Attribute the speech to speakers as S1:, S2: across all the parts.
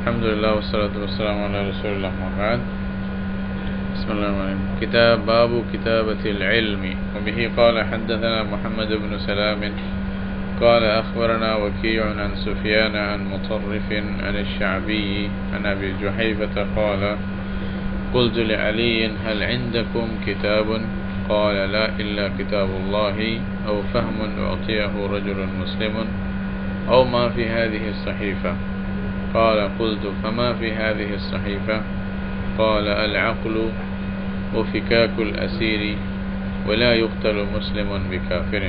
S1: الحمد لله والصلاة والسلام على رسول الله وبعد. بسم الله الرحمن الرحيم. كتاب باب كتابة العلم. وبه قال حدثنا محمد بن سلام قال أخبرنا وكيع عن سفيان عن مطرف عن الشعبي عن أبي جحيفة قال قلت لعلي هل عندكم كتاب؟ قال لا إلا كتاب الله أو فهم أعطيه رجل مسلم أو ما في هذه الصحيفة. قال قلت فما في هذه الصحيفة؟ قال العقل وفكاك الأسير ولا يقتل مسلم بكافر.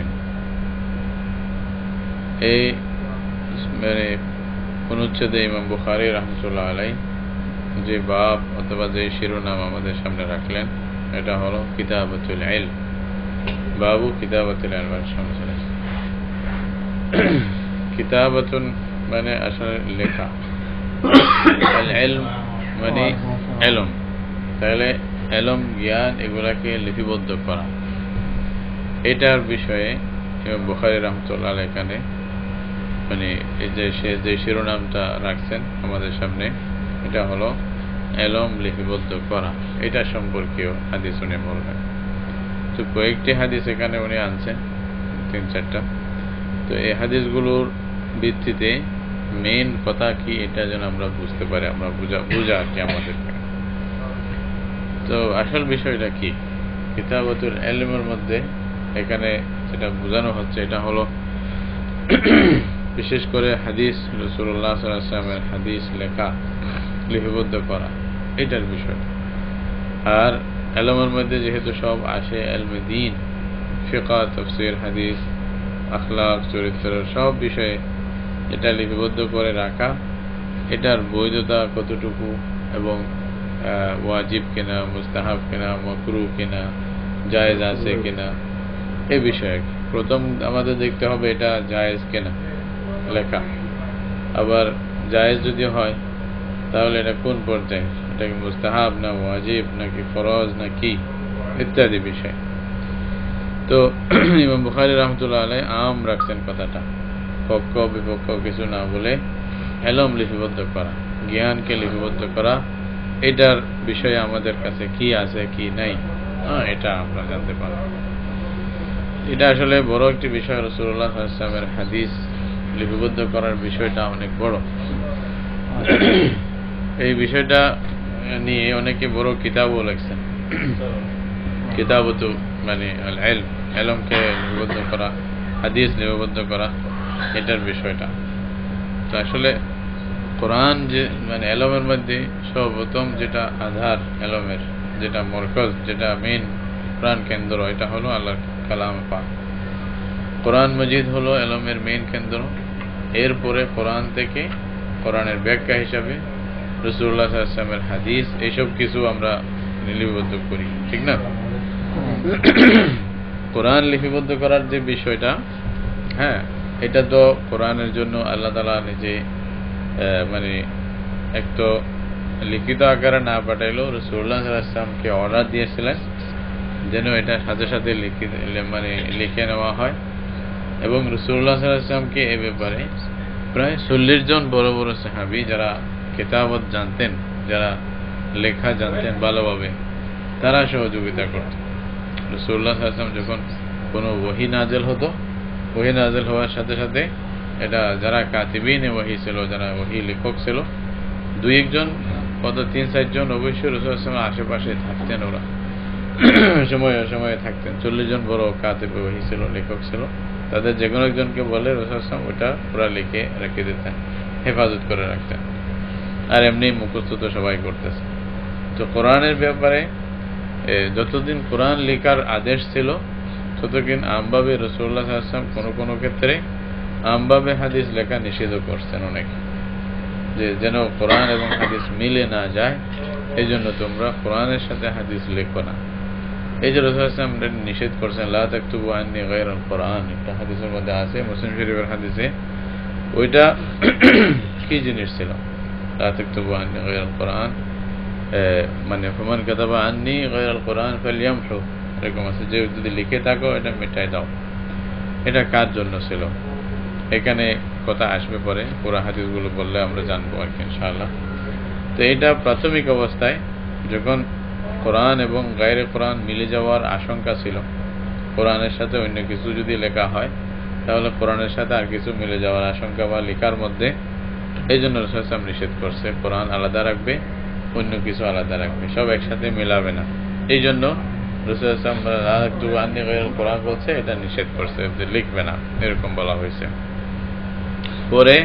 S1: এই মানে অনুচ্ছেদে ইমাম বুখারী রাহমাতুল্লাহ আলাইহি যে বাব অথবা যে শিরোনাম আমাদের সামনে রাখলেন এটা হলো কিতাবাতুল ইলম। বাবু কিতাবাতুল ইলম। কিতাবাতুন মানে আসলে লেখা, আল ইলম মানে ইলম, তাহলে ইলম জ্ঞান এগুলাকে লিপিবদ্ধ করা, এটার বিষয়ে ইমাম বুখারী রাহমাতুল্লাহ আলাইহি এখানে মানে এই যে শিরোনামটা রাখছেন আমাদের সামনে এটা হলো ইলম লিপিবদ্ধ করা, এটা সম্পর্কীয় হাদিস উনি বলবেন। তো কয়েকটি হাদিস এখানে উনি আনছেন, 3-4টা। তো এই হাদিসগুলোর ভিত্তিতে মেইন কথা কি এটা যেন আমরা বুঝতে পারি, আমরা বুঝা আর কি আমাদের। তো আসল বিষয়টা কি কিতাবাতুল ইলমের মধ্যে এখানে যেটা বোঝানো হচ্ছে এটা হলো বিশেষ করে হাদিস, রাসূলুল্লাহ সাল্লাল্লাহু আলাইহি ওয়াসাল্লামের হাদিস লেখা লিপিবদ্ধ করা, এটার বিষয়। আর ইলমের মধ্যে যেহেতু সব আসে, ইলমে দ্বীন, ফিকহ, তাফসীর, হাদিস, আখলাক, চরিত্র, সব বিষয়ে এটা লিপিবদ্ধ করে রাখা, এটার বৈধতা কতটুকু এবং ওয়াজিব কিনা, মুস্তাহাব কিনা, মাকরুহ কিনা, জায়েজ আছে কিনা, এই বিষয়ে প্রথম আমাদের দেখতে হবে এটা জায়েজ কিনা লেখা। আবার জায়েজ যদি হয় তাহলে এটা কোন পর্যায়ে, এটা কি মুস্তাহাব না ওয়াজিব নাকি ফরজ না কি, ইত্যাদি বিষয়। তো ইমাম বুখারী রাহমাতুল্লাহ আলাইহি আম রাখছেন কথাটা, পক্ষ বিপক্ষ কিছু না বলে ইলম লিপিবদ্ধ করা, জ্ঞানকে লিপিবদ্ধ করা, এটার বিষয়ে আমাদের কাছে কি আছে কি নাই এটা আমরা জানতে পারব। এটা আসলে বড় একটি বিষয়। রাসূলুল্লাহ সাল্লাল্লাহু আলাইহি ওয়াসাল্লামের হাদিস লিপিবদ্ধ করার বিষয়টা অনেক বড়। এই বিষয়টা নিয়ে অনেকে বড় কিতাবও লিখছেন। কিতাবতু মানে আল ইলম, ইলমকে লিপিবদ্ধ করা, হাদিস লিপিবদ্ধ করা, এটার বিষয়টা। তো আসলে কোরআন যে মানে ইলমের মধ্যে সর্বপ্রথম যেটা আধার, ইলমের যেটা মরকজ, যেটা মেইন প্রাণ কেন্দ্র, এটা হলো আল্লাহর কালাম পাক। কোরআন মজিদ হলো ইলমের মেইন কেন্দ্র। এরপরে কোরআন থেকে কোরআনের ব্যাখ্যা হিসাবে রাসূলুল্লাহ সাল্লাল্লাহু আলাইহি ওয়াসাল্লামের হাদিস, এইসব কিছু আমরা লিপিবদ্ধ করি, ঠিক না? কোরআন লিপিবদ্ধ করার যে বিষয়টা, হ্যাঁ, এটা তো কোরআনের জন্য আল্লাহ তাআলা নিজে মানে এক তো লিখিত আকারে না পাঠাইলেও রাসূলুল্লাহ সাল্লাল্লাহু আলাইহি ওয়াসাল্লামকে অর্ডার দিয়েছিলেন যেন এটা সাথে সাথে মানে লিখে নেওয়া হয়। এবং রাসূলুল্লাহ সাল্লাল্লাহু আলাইহি ওয়াসাল্লামকে এ ব্যাপারে প্রায় 40 জন বড় বড় সাহাবী যারা কিতাবত জানতেন, যারা লেখা জানতেন ভালোভাবে, তারা সহযোগিতা করতেন। রাসূলুল্লাহ সাল্লাল্লাহু আলাইহি ওয়াসাল্লাম যখন কোনো ওহী নাযিল হতো, ওহী নাযিল হওয়ার সাথে সাথে এটা যারা কাতিবিনে ওহী ছিল, যারা ওহী লেখক ছিল, 2-1 জন, কত 3-4 জন অবশ্যই রাসূলুল্লাহ সাল্লাল্লাহু আলাইহি ওয়াসাল্লামের আশেপাশে থাকতেন। ওরা সময়ে সময়ে থাকতেন। 40 জন বড় কাতিবে ওহী ছিল, লেখক ছিল, তাদের যে কোনো একজনকে বলে রাসূলুল্লাহ সাল্লাল্লাহু আলাইহি ওয়াসাল্লাম ওটা ওরা লিখে রেখে দিতেন, হেফাজত করে রাখতেন। আর এমনি মুখস্থ তো সবাই করতেছে। তো কোরআনের ব্যাপারে যতদিন কোরআন লেখার আদেশ ছিল ততদিন আমভাবে রাসূলুল্লাহ সাল্লাল্লাহু আলাইহি ওয়াসাল্লাম কোনো কোনো ক্ষেত্রে আমভাবে হাদিস লেখা নিষিদ্ধ করছেন অনেক, যে যেন কোরআন এবং হাদিস মিলে না যায়, এই জন্য তোমরা কোরআনের সাথে হাদিস লেখো না। এই যে রাসূলুল্লাহ সাল্লাল্লাহু আলাইহি ওয়াসাল্লাম নিষেধ করছেন, লা তাকতুবু আন্নী গায়রাল কোরআন, একটা হাদিসের মধ্যে আছে, মুসলিম শরীফের হাদিসে। ওইটা কি জিনিস ছিল? লা তাকতুবু আন্নী গায়রাল কোরআন, মানে ফামান কাতাবা আন্নী গায়রাল কোরআন ফালইয়ামহু, এরকম আছে যে যদি লিখে থাকো এটা মিটাই দাও। এটা কার জন্য ছিল? এখানে কথা আসবে পরে, পুরো হাদিসগুলো বললে আমরা জানবো আর কি ইনশাআল্লাহ। তো এটা প্রাথমিক অবস্থায় যখন কোরআন এবং গায়রে কোরআন মিলে যাওয়ার আশঙ্কা ছিল, কোরআনের সাথে অন্য কিছু যদি লেখা হয় তাহলে কোরআনের সাথে আর কিছু মিলে যাওয়ার আশঙ্কা বা লেখার মধ্যে, এই জন্য রাসূল সাল্লাল্লাহু আলাইহি ওয়াসাল্লাম নিষেধ করছে, কোরআন আলাদা রাখবে, অন্য কিছু আলাদা রাখবে, সব একসাথে মিলাবে না। এই জন্য রাসূল সাল্লাল্লাহু আলাইহি ওয়াসাল্লাম কোরআন বলছে, এটা নিষেধ করছে যে লিখবে না, এরকম বলা হয়েছে। পরে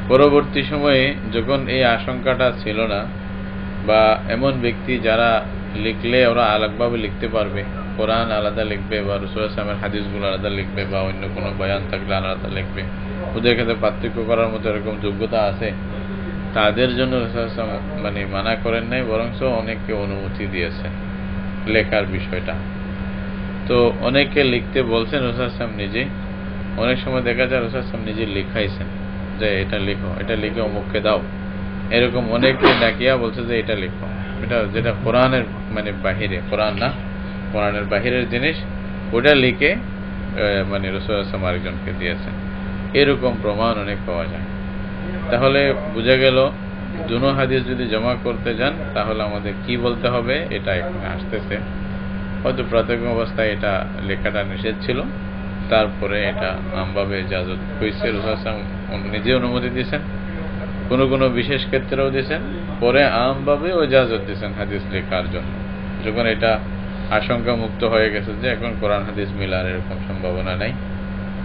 S1: পরবর্তী সময়ে যখন এই আশঙ্কাটা ছিল না, বা এমন ব্যক্তি যারা লিখলে ওরা আলাদাভাবে লিখতে পারবে, কোরআন আলাদা লিখবে বা রাসূল সাল্লাল্লাহু আলাইহি ওয়াসাল্লামের হাদিসগুলো আলাদা লিখবে বা অন্য কোনো বয়ান থাকলে আলাদা লিখবে, ওদের ক্ষেত্রে পার্থক্য করার মতো এরকম যোগ্যতা আছে, তাদের জন্য রাসূল সাল্লাল্লাহু আলাইহি ওয়াসাল্লাম মানে মানা করেন নাই, বরঞ্চ অনেককে অনুমতি দিয়েছে লেখার বিষয়টা। তো অনেককে লিখতে বলছেন রাসূল সাল্লাল্লাহু আলাইহি ওয়াসাল্লাম নিজে, অনেক সময় দেখা যায় রাসূল সাল্লাল্লাহু আলাইহি ওয়াসাল্লাম নিজে লিখাইছেন যে এটা লিখো, এটা লিখে অমুককে দাও, এরকম অনেককে ডাকিয়া বলছে যে এটা লিখো, এটা যেটা কোরআনের মানে বাহিরে, কোরআন না, কোরআনের বাহিরের জিনিস, ওটা লিখে মানে রাসূল সাল্লাল্লাহু আলাইহি ওয়াসাল্লাম আরেকজনকে দিয়েছেন। এরকম প্রমাণ অনেক পাওয়া যায়। তাহলে বোঝা গেল দুনো হাদিস যদি জমা করতে যান তাহলে আমাদের কি বলতে হবে, এটা এখানে আসতেছে। হয়তো প্রাথমিক অবস্থায় এটা লেখাটা নিষেধ ছিল, তারপরে এটা আমভাবে ইজাজত হয়েছে, রাসূল সাল্লাল্লাহু আলাইহি ওয়াসাল্লাম নিজে অনুমতি দিয়েছেন, কোনো কোনো বিশেষ ক্ষেত্রেও দিয়েছেন, পরে আমভাবে ইজাজত দিয়েছেন হাদিস লেখার জন্য, যখন এটা আশঙ্কা মুক্ত হয়ে গেছে যে এখন কোরআন হাদিস মিলার এরকম সম্ভাবনা নাই,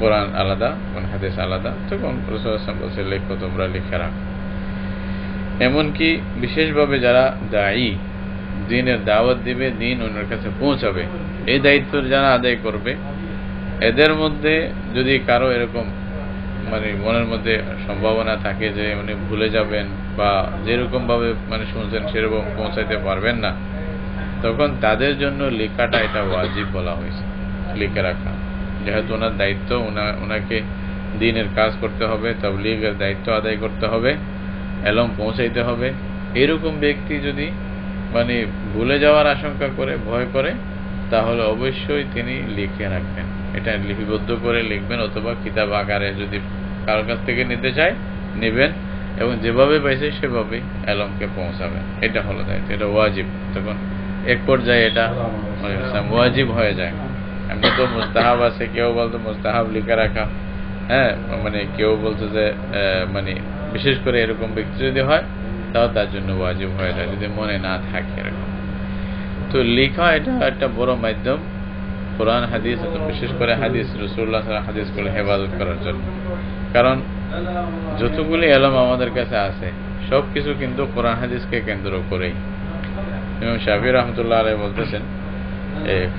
S1: কোরআন আলাদা কোন হাদিস আলাদা, তখন রাসূল সাল্লাল্লাহু আলাইহি ওয়াসাল্লাম বলছে লেখো, তোমরা লিখে রাখো। এমনকি বিশেষভাবে যারা দায়ী, দ্বীনের দাওয়াত দিবে, দ্বীন অন্যের কাছে পৌঁছাবে, এই দায়িত্ব যারা আদায় করবে, এদের মধ্যে যদি কারো এরকম মানে মনের মধ্যে সম্ভাবনা থাকে যে উনি ভুলে যাবেন বা যেরকম ভাবে মানে শুনছেন সেরকম পৌঁছাইতে পারবেন না, তখন তাদের জন্য লেখাটা এটা ওয়াজিব বলা হয়েছে, লিখে রাখা। যেহেতু ওনার দায়িত্ব, ওনাকে দ্বীনের কাজ করতে হবে, তাবলীগের দায়িত্ব আদায় করতে হবে, এলম পৌঁছাইতে হবে, এরকম ব্যক্তি যদি মানে ভুলে যাওয়ার আশঙ্কা করে, ভয় করে, তাহলে অবশ্যই তিনি লিখে রাখবেন, এটা লিপিবদ্ধ করে লিখবেন, অথবা কিতাব আকারে যদি কারোর কাছ থেকে নিতে চায় নেবেন, এবং যেভাবে পাইছে সেভাবে এলমকে পৌঁছাবেন। এটা হলো দায়িত্ব, এটা ওয়াজিব। তখন এক পর্যায়ে এটা ওয়াজিব হয়ে যায়। এমনি তো মুস্তাহাব আছে, কেউ বলতো মুস্তাহাব লিখে রাখা, হ্যাঁ, মানে কেউ বলতো যে মানে বিশেষ করে এরকম ব্যক্তি যদি হয় তাও তার জন্য ওয়াজিব হয়ে যায়, যদি মনে না থাকে এরকম। তো লেখা এটা একটা বড় মাধ্যম কোরআন হাদিস, বিশেষ করে হাদিস, রাসূলুল্লাহ সাল্লাল্লাহু আলাইহি ওয়াসাল্লাম হাদিসগুলো হেফাজত করার জন্য। কারণ যতগুলি এলম আমাদের কাছে আছে সবকিছু কিন্তু কোরআন হাদিসকে কেন্দ্র করেই। ইমাম শাফিঈ রাহমাতুল্লাহ আলাইহি বলতেছেন,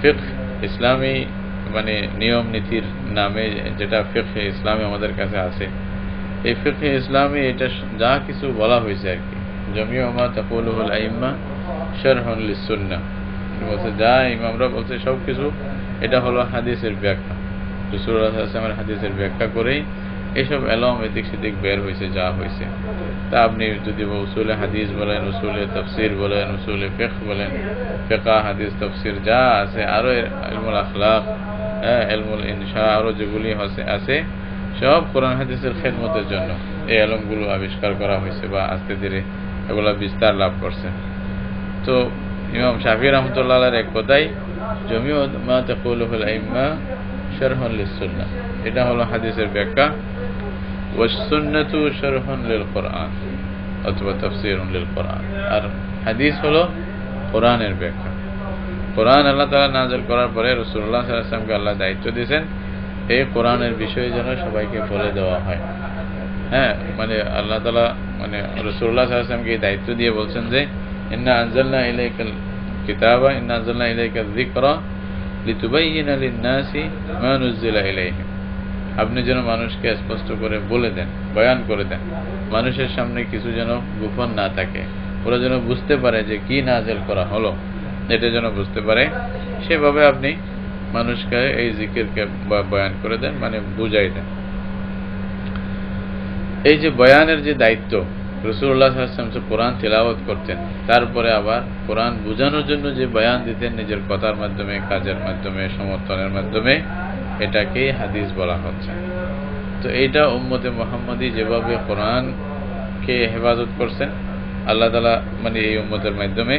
S1: ফিকহ ইসলামী মানে নিয়ম নীতির নামে যেটা ফিকহ ইসলামী আমাদের কাছে আছে, এই ফিকহ ইসলামী এটা যা কিছু বলা হয়েছে আর কি, জামিউ মা তাকুলুল আইম্মা শারহুন লিস-সুন্নাহ, বলছে যা ইমামরা বলছে সবকিছু এটা হলো হাদিসের ব্যাখ্যা, রাসূলুল্লাহ সাল্লাল্লাহু আলাইহি ওয়াসাল্লামের হাদিসের ব্যাখ্যা করেই এইসব এলম এদিক সেদিক বের হয়েছে যা হয়েছে। তা আপনি যদি উসুলে হাদিস বলেন, উসুলে তাফসির বলেন, উসুলে ফিকহ বলেন, ফিকহ হাদিস তাফসির যা আছে, আরো ইলমুল আখলাক, ইলমুল ইনশা, আরো যেগুলি আছে সব কোরআন হাদিসের খেদমতের জন্য এই এলমগুলো আবিষ্কার করা হয়েছে বা আস্তে ধীরে এগুলা বিস্তার লাভ করছে। তো ইমাম শাফিঈ রাহমাতুল্লাহ আলাইহির এক কথাই, জামিউ মা তাকুলুল আইম্মা শারহুন লিস-সুন্নাহ, এটা হলো হাদিসের ব্যাখ্যা, ওয়াস-সুন্নাতু শারহুন লিল কোরআন অথবা তাফসীরুন লিল কোরআন, আর হাদিস হলো কোরআনের ব্যাখ্যা। কোরআন আল্লাহ তাআলা নাযিল করার পরে রাসূলুল্লাহ সাল্লাল্লাহু আলাইহি ওয়াসাল্লামকে আল্লাহ দায়িত্ব দিয়েছেন এই কোরআনের বিষয়ে যেন সবাইকে বলে দেওয়া হয়। হ্যাঁ, মানে আল্লাহ তাআলা মানে রাসূলুল্লাহ সাল্লাল্লাহু আলাইহি ওয়াসাল্লামকে দায়িত্ব দিয়ে বলছেন যে ইন্না আনজালনা ইলাইকাল কিতাবা ইন্না আনজালনা ইলাইকা যিকরা লিতুবাইয়িনা লিন-নাসি মা নুযিলা ইলাইহিম, আপনি যেন মানুষকে স্পষ্ট করে বলে দেন, বয়ান করে দেন, মানুষের সামনে কিছু যেন গোপন না থাকে, ওরা যেন বুঝতে পারে যে কি নাযিল করা হলো, এটা যেন বুঝতে পারে, সেভাবে আপনি মানুষকে এই জিকিরকে বয়ান করে দেন, মানে বুঝাই দেন। এই যে বয়ানের যে দায়িত্ব, রাসূলুল্লাহ সাল্লাল্লাহু আলাইহি ওয়াসাল্লাম কোরআন তিলাওয়াত করতেন, তারপরে আবার কোরআন বোঝানোর জন্য যে বয়ান দিতেন নিজের কথার মাধ্যমে, কাজের মাধ্যমে, সমর্থনের মাধ্যমে, এটাকেই হাদিস বলা হচ্ছে। তো এইটা উম্মতে মুহাম্মাদি যেভাবে কোরআনকে হেফাজত করছেন আল্লাহ তাআলা, মানে এই উম্মতের মাধ্যমে,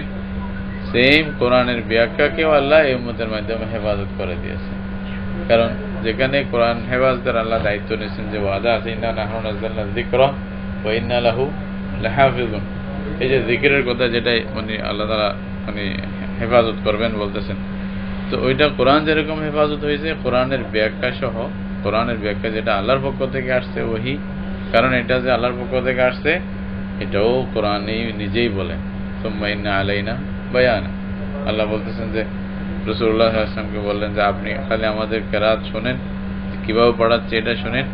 S1: সেম কোরআনের ব্যাখ্যাকেও আল্লাহ এই উম্মতের মাধ্যমে হেফাজত করে দিয়েছে। কারণ যেখানে কোরআন হেফাজতের আল্লাহ দায়িত্ব নিয়েছেন, যে ওয়াদা আছে ইন্না নাহনু নাযালনা যিকরা ওয়া ইন্না লাহু লাহাফিজুন, এই যে জিকিরের কথা যেটাই মানে আল্লাহ তাআলা মানে হেফাজত করবেন বলতেছেন, তো ওইটা কোরআন যেরকম হেফাজত হয়েছে কোরআনের ব্যাখ্যা সহ, কোরআনের ব্যাখ্যা যেটা আল্লাহর পক্ষ থেকে আসছে ওহী, কারণ এটা যে আল্লাহর পক্ষ থেকে আসছে এটাও কোরআনই নিজেই বলেন, সুম্মা ইন্না আলাইনা বায়ানা। আল্লাহ বলতেছেন যে রাসূলুল্লাহ সাল্লাল্লাহু আলাইহি ওয়াসাল্লামকে বললেন যে আপনি খালি আমাদের কেরাত শোনেন, কিভাবে পড়াচ্ছে এটা শোনেন,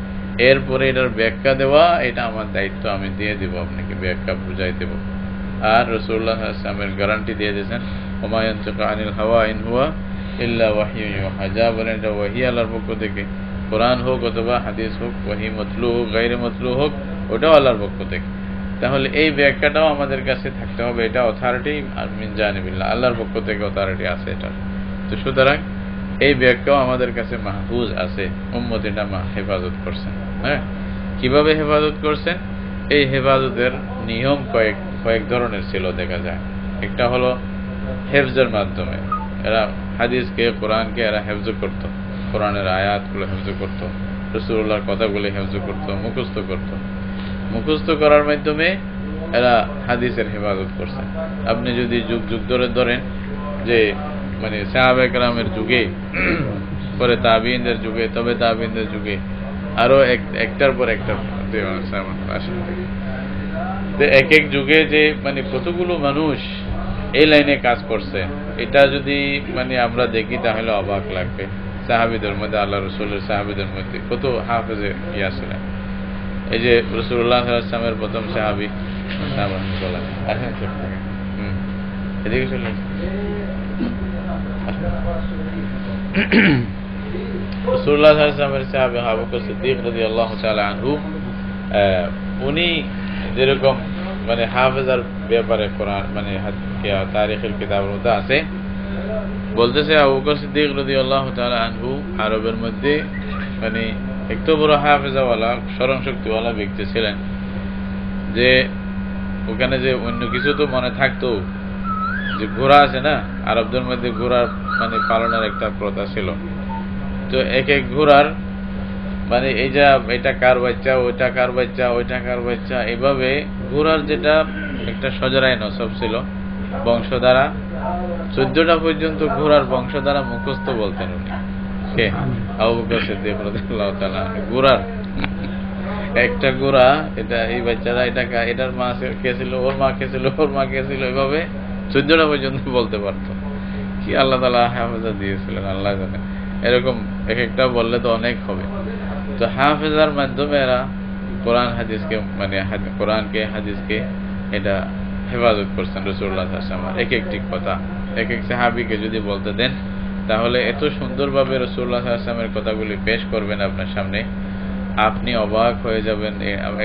S1: এরপরে এটার ব্যাখ্যা দেওয়া এটা আমার দায়িত্ব, আমি দিয়ে দিব আপনাকে, ব্যাখ্যা বুঝাই দেব। আর রাসূলুল্লাহ সাল্লাল্লাহু আলাইহি ওয়াসাল্লামের গ্যারান্টি দিয়ে দিয়েছেন ওমা ইয়ানতিকু আনিল হাওয়া ইন হুয়া ইল্লা ওয়াহয়ুন ইউহা, যা বলেন এটা ওহী আল্লাহর পক্ষ থেকে, কোরআন হোক অথবা হাদিস হোক, ওহী মতলু হোক গায়রে মতলু হোক, ওটাও আল্লাহর পক্ষ থেকে। তাহলে এই ব্যাখ্যাটাও আমাদের কাছে থাকতে হবে, এটা অথরিটি মিন জানিবিল্লাহ, আল্লাহর পক্ষ থেকে অথরিটি আছে এটা। তো সুতরাং এই ব্যাখ্যাও আমাদের কাছে মাহফুজ আছে, উম্মত এটা হেফাজত করছেন। হ্যাঁ, কিভাবে হেফাজত করছেন? এই হেফাজতের নিয়ম কয়েক ধরনের ছিল দেখা যায়। একটা হলো হেফজের মাধ্যমে, এরা হাদিসকে কোরআনকে এরা হেফজ করত, কোরআনের আয়াতগুলো হেফজ করত, রাসূলুল্লাহর কথাগুলো হেফজ করত, মুখস্থ করত। মুখস্থ করার মাধ্যমে এরা হাদিসের হেফাজত করছে। আপনি যদি যুগ যুগ ধরে ধরেন যে মানে সাহাবায়ে কেরামের যুগে, পরে তাবিঈনদের যুগে, তবে তাবিঈনদের যুগে, আরো একটার পর একটা এক এক যুগে যে মানে কতগুলো মানুষ এই লাইনে কাজ করছে, এটা যদি মানে আমরা দেখি তাহলে অবাক লাগবে। সাহাবীদের মধ্যে, আল্লাহ রাসূলের সাহাবীদের মধ্যে কত হাফেজে ইয়া ছিলেন। এই যে রাসূলুল্লাহ সাল্লাল্লাহু আলাইহি ওয়াসাল্লামের প্রথম সাহাবী এদিকে চলে রাসূলুল্লাহ সাল্লাল্লাহু আলাইহি ওয়াসাল্লামের সাহাবী আবু বকর সিদ্দিক রাদিয়াল্লাহু তাআলা আনহু, উনি যেরকম মানে হাফেজার ব্যাপারে কোরআন মানে তারিখের কিতাবের মধ্যে আছে, বলতেছে আবু বকর সিদ্দিক রাদিয়াল্লাহু তাআলা আনহু আরবের মধ্যে মানে একটু বড় হাফেজাওয়ালা, স্মরণ শক্তিওয়ালা ব্যক্তি ছিলেন, যে ওখানে যে অন্য কিছু তো মনে থাকতো, যে ঘোড়া আছে না, আরবদের মধ্যে ঘোড়ার মানে পালনের একটা প্রথা ছিল। তো এক এক ঘোড়ার মানে এই যা এটা কার বাচ্চা, ওইটা কার বাচ্চা, ওইটা কার বাচ্চা, এইভাবে ঘোড়ার যেটা একটা সজরায় নসব ছিল বংশধারা, 14টা পর্যন্ত ঘোড়ার বংশধারা মুখস্থ বলতেন উনি। কে? আবু বকর সিদ্দিক রাদিয়াল্লাহু তাআলা। ঘোড়ার একটা ঘোড়া, এটা এই বাচ্চারা, এটা এটার মা কে ছিল, ওর মা কে ছিল, ওর মা কে ছিল, এইভাবে 14টা পর্যন্ত বলতে পারতো। কি আল্লাহ তাআলা হাফেজা দিয়েছিলেন আল্লাহ জানে। এরকম এক একটা বললে তো অনেক হবে। তো হাফেজার মাধ্যমে এরা কোরআন হাদিসকে মানে কোরআনকে হাদিসকে এটা হেফাজত করছেন রাসূলুল্লাহ সাল্লাল্লাহু আলাইহি ওয়াসাল্লাম। এক একটি কথা এক এক সাহাবীকে যদি বলতে দেন তাহলে এত সুন্দরভাবে রাসূলুল্লাহ সাল্লাল্লাহু আলাইহি ওয়াসাল্লামের কথাগুলি পেশ করবেন আপনার সামনে, আপনি অবাক হয়ে যাবেন।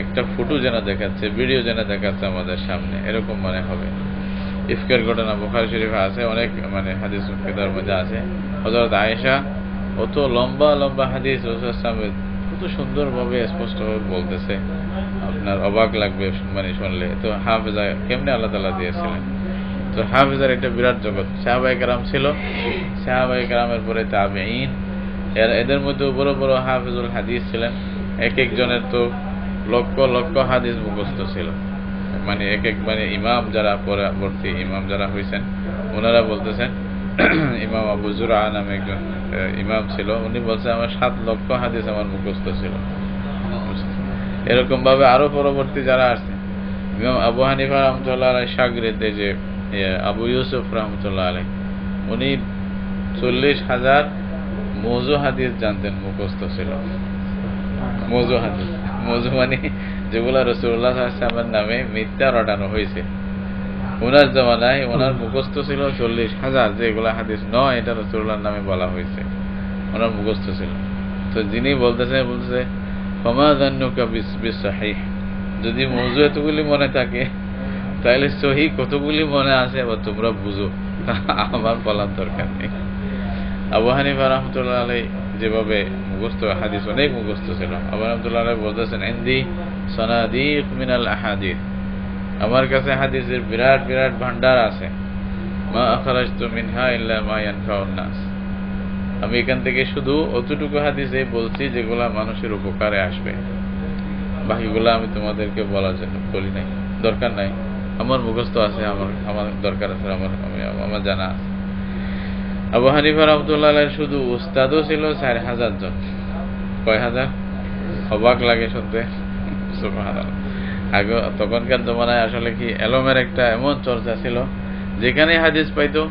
S1: একটা ফটো যেন দেখাচ্ছে, ভিডিও যেন দেখাচ্ছে আমাদের সামনে, এরকম মনে হবে। ইফকের ঘটনা বুখারী শরীফে আছে, অনেক মানে হাদিস কিতাবের মধ্যে আছে। হযরত আয়েশা অত লম্বা লম্বা হাদিস রাসূলুল্লাহ সাল্লাল্লাহু আলাইহি ওয়াসাল্লাম কত সুন্দরভাবে স্পষ্টভাবে বলতেছে, আপনার অবাক লাগবে মানে শুনলে। তো হাফেজা কেমনে আল্লাহ তাআলা দিয়েছিলেন। তো হাফেজার একটা বিরাট জগৎ। সাহাবায়ে কেরাম ছিল, সাহাবায়ে কেরামের পরে তাবেঈন, এদের মধ্যে বড় বড় হাফেজুল হাদিস ছিলেন। এক একজনের তো লক্ষ লক্ষ হাদিস মুখস্থ ছিল। মানে এক এক মানে ইমাম যারা পরবর্তী ইমাম যারা হয়েছেন ওনারা বলতেছেন, ইমাম আবু জুরআ নামে একজন ইমাম ছিল, উনি বলছে আমার 7 লক্ষ হাদিস আমার মুখস্থ ছিল। এরকম ভাবে আরো পরবর্তী যারা আসছে, ইমাম আবু হানিফা রাহমাতুল্লাহ আলাইহি শাগরিদ যে আবু ইউসুফ রাহমাতুল্লাহ আলাইহি, উনি 40,000 মওযু হাদিস জানতেন, মুখস্থ ছিল। মওযু হাদিস, মওযু মানে যেগুলা রাসূলুল্লাহ সাল্লাল্লাহু আলাইহি ওয়াসাল্লামের নামে মিথ্যা রটানো হয়েছে, ওনার জামানায় ওনার মুখস্থ ছিল 40,000। যেগুলা হাদিস নয় এটা রাসূলুল্লাহর নামে বলা হয়েছে, ওনার মুখস্থ ছিল। তো যিনি বলতেছে ফামা যান্নুকা বিসহিহ, যদি মওযু এতগুলি মনে থাকে তাহলে সহিহ কতগুলি মনে আছে বা তোমরা বুঝো, আমার বলার দরকার নেই। আবু হানিফা রাহমাতুল্লাহ আলাইহি যেভাবে মুখস্থ হাদিস অনেক মুখস্থ ছিল। আবু রহমতুল্লাহ আলাইহি বলতেছেন, ইনদি সানাদিক মিনাল আহাদিস, আমার কাছে হাদিসের বিরাট বিরাট ভান্ডার আছে। মা আখরাজতু মিনহা ইল্লা মা ইয়ানফাউন নাস, আমি এখান থেকে শুধু অতটুকু হাদিসে বলছি যেগুলা মানুষের উপকারে আসবে, বাকিগুলা আমি তোমাদেরকে বলি নাই, দরকার নাই। আমার মুখস্থ আছে, আমার দরকার আছে, আমার জানা আছে। আবু হানিফা রাহমাতুল্লাহ আলাইহি শুধু উস্তাদও ছিল 4000 জন। কয় হাজার? অবাক লাগে শুনতে, সুবহানাল্লাহ। আগে তখনকার জমানায় আসলে কি এলমের একটা এমন চর্চা ছিল, যেখানে হাদিস পাইতো,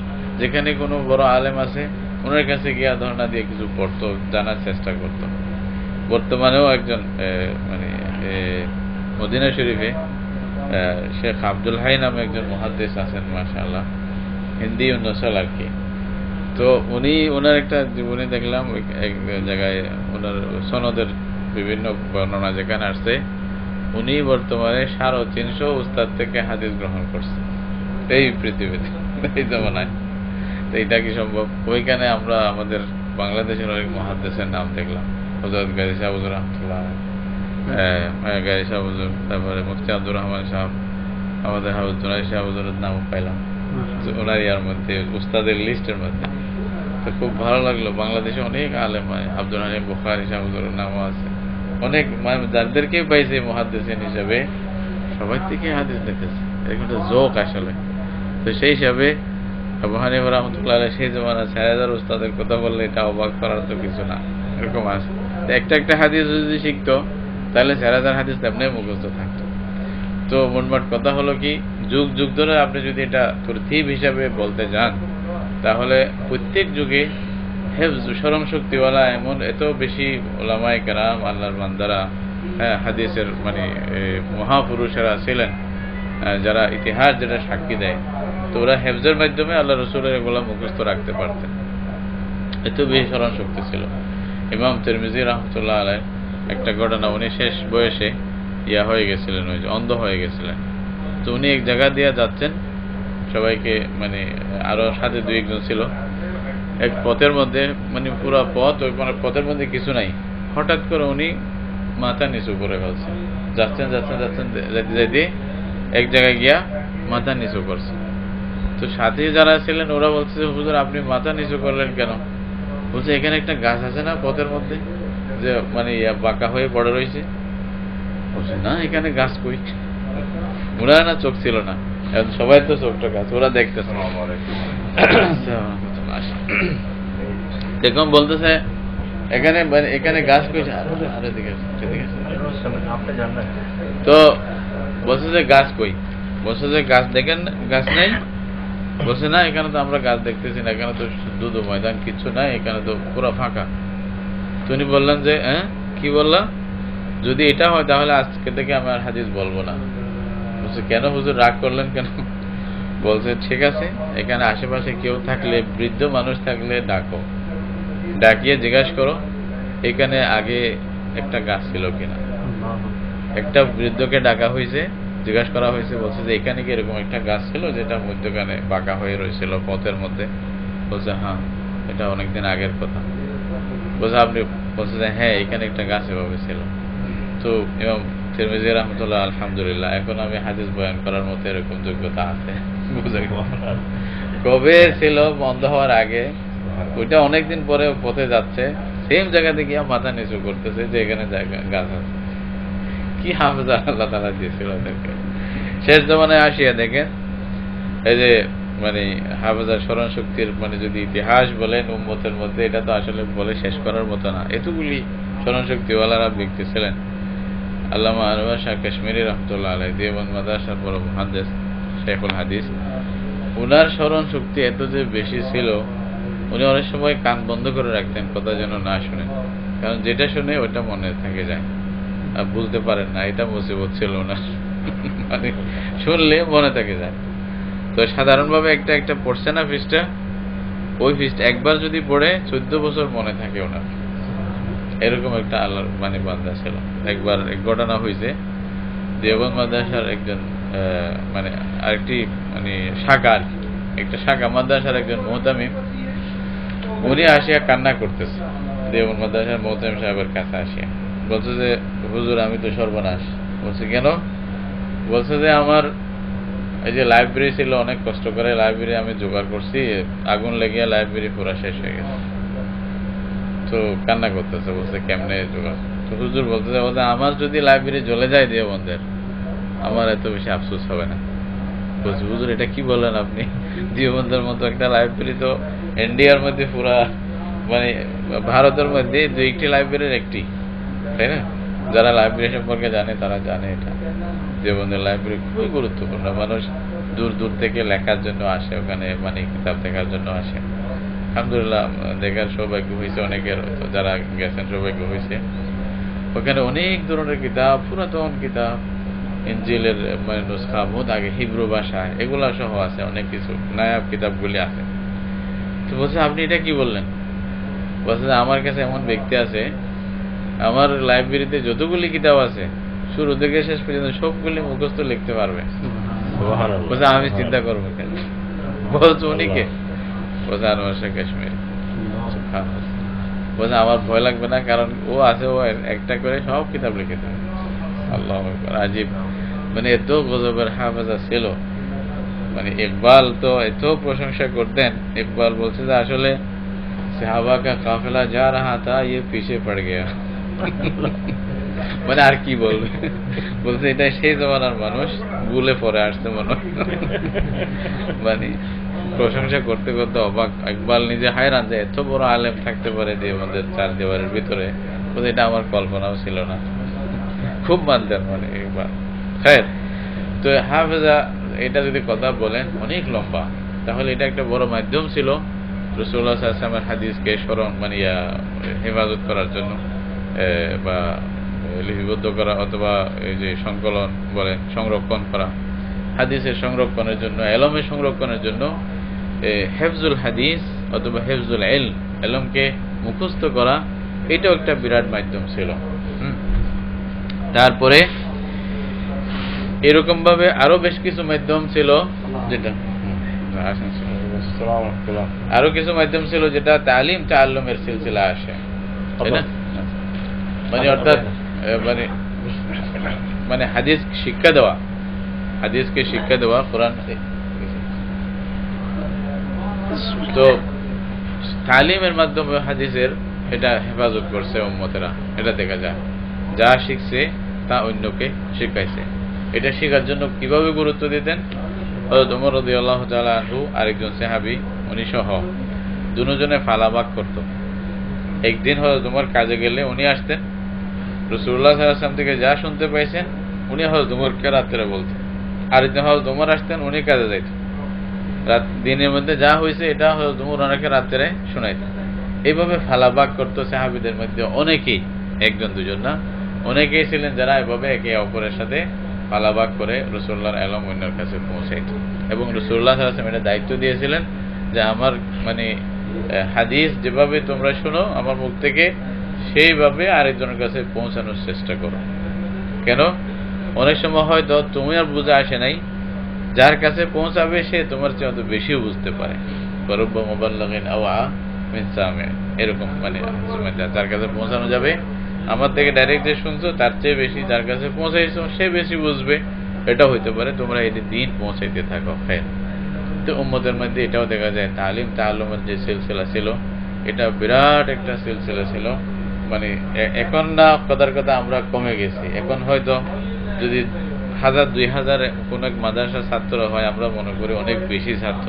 S1: যেখানে কোনো বড় আলেম আছে ওনার কাছে গিয়া ধর্ণা দিয়ে কিছু পড়তো, জানার চেষ্টা করতো। বর্তমানেও একজন মানে মদিনা শরীফে শেখ আব্দুল হাই নামে একজন মুহাদ্দিস আছেন, মাশাআল্লাহ, হিন্দি নসল আর কি। তো ওনার একটা জীবনী দেখলাম, এক জায়গায় ওনার সনদের বিভিন্ন বর্ণনা যেখানে আসছে, উনি বর্তমানে 350 উস্তাদ থেকে হাদিস গ্রহণ করছে এই পৃথিবীতে, এই জমানায়। তো এটা কি সম্ভব? ওইখানে আমরা আমাদের বাংলাদেশের অনেক মুহাদ্দিসের নাম দেখলাম, হযরত গাজী শাহ হুজুর রাহমাতুল্লাহ, গাজী শাহ হুজুর, তারপরে মুফতি আব্দুর রহমান সাহেব, আমাদের হাফেজ জুনাইদ শাহ হুজুরের নামও পাইলাম ওনার ইয়ার মধ্যে, উস্তাদের লিস্টের মধ্যে। তো খুব ভালো লাগলো, বাংলাদেশে অনেক আলেম, আব্দুল হালিম বুখারী শাহ হুজুরের নামও আছে, অনেক যাদেরকে পাইছে মুহাদ্দিসিন হিসেবে সবাই থেকে হাদিস দেখেছে। এরকম একটা জোক আসলে। তো সেই হিসাবে আবু হানিফা রাহমাতুল্লাহ আলাইহি সেই জমানায় 4000 উস্তাদের কথা বললে এটা অবাক করার তো কিছু না, এরকম আছে। একটা একটা হাদিস যদি শিখতো তাহলে 4000 হাদিস তেমনি মুখস্থ থাকতো। তো মোটমাট কথা হলো কি, যুগ যুগ ধরে আপনি যদি এটা তরতিব হিসাবে বলতে যান, তাহলে প্রত্যেক যুগে হেফজ, স্মরণ শক্তিওয়ালা এমন এত বেশি উলামায়ে কেরাম, আল্লাহর বান্দারা, হাদিসের মানে মহাপুরুষেরা ছিলেন, যারা ইতিহাস যেটা সাক্ষী দেয়। তো ওরা হেফজের মাধ্যমে আল্লাহ রসুলের এগুলা মুখস্থ রাখতে পারতেন, এত বেশি স্মরণ শক্তি ছিল। ইমাম তিরমিজি রাহমাতুল্লাহ আলাইহি একটা ঘটনা, উনি শেষ বয়সে হয়ে গেছিলেন, ওই যে অন্ধ হয়ে গেছিলেন। তো উনি এক জায়গা দিয়ে যাচ্ছেন, সবাইকে মানে আরো সাথে 2-1 জন ছিল, এক পথের মধ্যে, মানে পুরো পথ, ওই পথের মধ্যে কিছু নাই, হঠাৎ করে উনি মাথা নিচু করে ফেলছেন। যাচ্ছেন যাচ্ছেন যাচ্ছেন যাইতে যাইতে এক জায়গায় গিয়া মাথা নিচু করছে। তো সাথে যারা ছিলেন ওরা বলছে, হুজুর আপনি মাথা নিচু করলেন কেন? বলছে এখানে একটা গাছ আছে না পথের মধ্যে, যে মানে বাঁকা হয়ে পড়ে রয়েছে। বলছে না, এখানে গাছ কই? ওরা না চোখ ছিল না, এখন সবাই তো চোখটা গাছ, ওরা দেখতেছে। দেখুন বলতেছে এখানে এখানে গাছ কইছে, আরে দিকে তো বলছে যে গাছ কই? বলছে যে গাছ দেখেন, গাছ নেই। বলছে না, এখানে তো আমরা গাছ দেখতেছি না, এখানে তো শুধু ময়দান, কিছু নাই, এখানে তো পুরো ফাঁকা। তুমি বললেন যে কি বললাম, যদি এটা হয় তাহলে আজকে থেকে আমি আর হাদিস বলবো না। বলছে কেন হুজুর, রাগ করলেন কেন? বলছে ঠিক আছে, এখানে আশেপাশে কেউ থাকলে, বৃদ্ধ মানুষ থাকলে ডাকো, ডাকিয়ে জিজ্ঞাসা করো এখানে আগে একটা গাছ ছিল কিনা। একটা বৃদ্ধকে ডাকা হয়েছে, জিজ্ঞাসা করা হয়েছে, বলছে যে এখানে কি এরকম একটা গাছ ছিল যেটা মধ্যখানে বাঁকা হয়ে রয়েছিল পথের মধ্যে? বলছে হ্যাঁ, এটা অনেকদিন আগের কথা। বলছে আপনি? বলছে যে হ্যাঁ, এখানে একটা গাছ এভাবে ছিল। তো ইমাম তিরমিজি রাহমাতুল্লাহ, আলহামদুলিল্লাহ এখন আমি হাদিস বয়ান করার মতো এরকম যোগ্যতা আছে। কবে ছিল? বন্ধ হওয়ার আগে। ওইটা অনেকদিন পরে পথে যাচ্ছে, সেম জায়গাতে গিয়ে মাথা নিচু করতেছে যে এখানে গাছ আছে। কি হাফেজা আল্লাহ তাআলা দিয়েছিল ওদেরকে। শেষ জমানায় আসিয়া দেখেন, এই যে মানে হাফেজার স্মরণ শক্তির মানে যদি ইতিহাস বলেন উম্মতের মধ্যে, এটা তো আসলে বলে শেষ করার মতো না, এতগুলি স্মরণ শক্তিওয়ালারা ব্যক্তি ছিলেন। আল্লামা আনোয়ার শাহ কাশ্মীরি রহমতুল্লাহ আলাইহি, দেওবন্দ মাদ্রাসার বড় মুহাদ্দিস, শেখুল হাদিস, উনার স্মরণ শক্তি এত যে বেশি ছিল, উনি অনেক সময় কান বন্ধ করে রাখতেন কথা যেন না শুনেন, কারণ যেটা শুনে ওইটা মনে থেকে যায় আর বুঝতে পারেন না। এটা মুসিবত ছিল ওনার, মানে শুনলে মনে থেকে যায়। তো সাধারণভাবে একটা একটা পড়ছে না পৃষ্ঠা, ওই পৃষ্ঠা একবার যদি পড়ে 14 বছর মনে থাকে ওনার, এরকম একটা আল্লাহর মানে বান্দা ছিল। একবার এক ঘটনা হয়েছে, দেওবন্দ মাদ্রাসার একজন মানে আরেকটি মানে শাখা, একটা শাখা মাদ্রাসার একজন মুহতামিম, উনি আসিয়া কান্না করতেছে। দেওবন্দ মাদ্রাসার মোহতামিম সাহেবের কাছে আসে, বলছে যে হুজুর আমি তো সর্বনাশ। বলছে কেন? বলছে যে আমার এই যে লাইব্রেরি ছিল, অনেক কষ্ট করে লাইব্রেরি আমি জোগাড় করছি, আগুন লেগে লাইব্রেরি পুরা শেষ হয়ে গেছে। তো কান্না করতেছে, বলছে কেমনে জোগাড়? তো হুজুর বলতেছে, বলছে আমার যদি লাইব্রেরি জ্বলে যায় দেওবন্দের, আমার এত বেশি আফসোস হবে না। বলছি হুজুর এটা কি বললেন আপনি? দেওবন্দের মতো একটা লাইব্রেরি তো ইন্ডিয়ার মধ্যে পুরা, মানে ভারতের মধ্যে 2টি লাইব্রেরির একটি, তাই না? যারা লাইব্রেরি সম্পর্কে জানে তারা জানে এটা। দেওবন্দের লাইব্রেরি খুবই গুরুত্বপূর্ণ, মানুষ দূর দূর থেকে লেখার জন্য আসে ওখানে, মানে কিতাব দেখার জন্য আসে। আলহামদুলিল্লাহ দেখার সৌভাগ্য হয়েছে অনেকের, যারা গেছেন সৌভাগ্য হয়েছে। ওখানে অনেক ধরনের কিতাব, পুরাতন কিতাব, ইনজিলের মানে নুসখা বহুত আগে হিব্রু ভাষায়, এগুলা সহ আছে, অনেক কিছু নায়াব কিতাবগুলি আছে। তো বলছে আপনি এটা কি বললেন? বলছে আমার কাছে এমন ব্যক্তি আছে, আমার লাইব্রেরিতে যতগুলি কিতাব আছে শুরু থেকে শেষ পর্যন্ত সবগুলি মুখস্থ লিখতে পারবে। বলছে আমি চিন্তা করবো কেন? বলছে উনিকে? বলছে আনোয়ার শাহ কাশ্মীর। বলছে আমার ভয় লাগবে না, কারণ ও আছে, ও একটা করে সব কিতাব লিখে দেবে। আল্লাহু আকবার, আজীব। মানে এত গজবের হাফেজা ছিল। মানে ইকবাল তো এত প্রশংসা করতেন। ইকবাল বলছে যে আসলে সাহাবা কা কাফেলা যা রাহা থা, ইয়ে পিছে পড় গয়া। মানে আর কি বলবে? বলছে এটা সেই জমানার মানুষ, ভুলে পরে আসছে মনে হয়। মানে প্রশংসা করতে করতে অবাক। ইকবাল নিজে হায়রান যে এত বড় আলেম থাকতে পারে দেওবন্দের 4 দেওয়ারের ভিতরে। বলছে এটা আমার কল্পনাও ছিল না। খুব মানতেন মানে ইকবাল। হ্যাঁ, তো হাফেজা এটা যদি কথা বলেন অনেক লম্বা, তাহলে এটা একটা বড় মাধ্যম ছিল রাসূলুল্লাহ সাল্লাল্লাহু আলাইহি ওয়াসাল্লামের হাদিসকে স্মরণ, মানে হেফাজত করার জন্য, বা লিপিবদ্ধ করা, অথবা এই যে সংকলন বলেন সংরক্ষণ করা, হাদিসের সংরক্ষণের জন্য, এলমের সংরক্ষণের জন্য হেফজুল হাদিস অথবা হেফজুল ইলম, এলমকে মুখস্থ করা, এটাও একটা বিরাট মাধ্যম ছিল। তারপরে এরকম ভাবে আরো বেশ কিছু মাধ্যম ছিল, যেটা আরো কিছু মাধ্যম ছিল যেটা তালিম তাআল্লুমের সিলসিলা আসে, তাই না? মানে অর্থাৎ মানে হাদিস শিক্ষা দেওয়া, হাদিসকে শিক্ষা দেওয়া, কোরআন। তো তালিমের মাধ্যমে হাদিসের এটা হেফাজত করছে উম্মতেরা, এটা দেখা যায়। যা শিখছে তা অন্যকে শিখাইছে। এটা শেখার জন্য কিভাবে গুরুত্ব দিতেন? হযরত ওমর রাদিয়াল্লাহু তাআলা আনহু আরেকজন সাহাবী, উনি সহ দুজনে ফালাবাগ করত। একদিন হযরত ওমর কাজে গেলে উনি আসতেন, রাসূলুল্লাহ সাল্লাল্লাহু আলাইহি ওয়াসাল্লাম থেকে যা শুনতে পাইছেন উনি হযরত ওমরকে রাত্রে বলতেন। আরেকদিন হযরত ওমর আসতেন, উনি কাজে যাইতেন। দিনের মধ্যে যা হয়েছে এটা হযরত ওমর ওনাকে রাত্রে শোনাইতেন। এইভাবে ফালাবাগ করত সাহাবীদের মধ্যে অনেকেই, একজন দুজন না, অনেকেই ছিলেন যারা এভাবে একে অপরের সাথে ফালাবাগ করে রাসূলুল্লাহর ইলম অন্যের কাছে পৌঁছাইত। এবং রাসূলুল্লাহ সাল্লাল্লাহু আলাইহি ওয়াসাল্লাম এটা দায়িত্ব দিয়েছিলেন যে আমার মানে হাদিস যেভাবে তোমরা শোনো আমার মুখ থেকে, সেইভাবে আরেকজনের কাছে পৌঁছানোর চেষ্টা করো। কেন? অনেক সময় হয়তো তুমি আর বুঝে আসে নাই, যার কাছে পৌঁছাবে সে তোমার চেয়ে অত বেশিও বুঝতে পারে। রুব্বা মুবাল্লিগিন আওয়া মিন সামি, এরকম মানে যার কাছে পৌঁছানো যাবে, আমার থেকে ডাইরেক্ট যে শুনছো তার চেয়ে বেশি যার কাছে পৌঁছাইছো সে বেশি বুঝবে, এটা হইতে পারে। তোমরা এই দিন পৌঁছাইতে থাকো। হ্যাঁ, তো উম্মতের মধ্যে এটাও দেখা যায় তালিম তাআল্লুমের যে সিলসিলা ছিল, এটা বিরাট একটা সিলসিলা ছিল। মানে এখন না, কথার কথা আমরা কমে গেছি। এখন হয়তো যদি 1000-2000 কোন এক মাদ্রাসার ছাত্র হয়, আমরা মনে করি অনেক বেশি ছাত্র।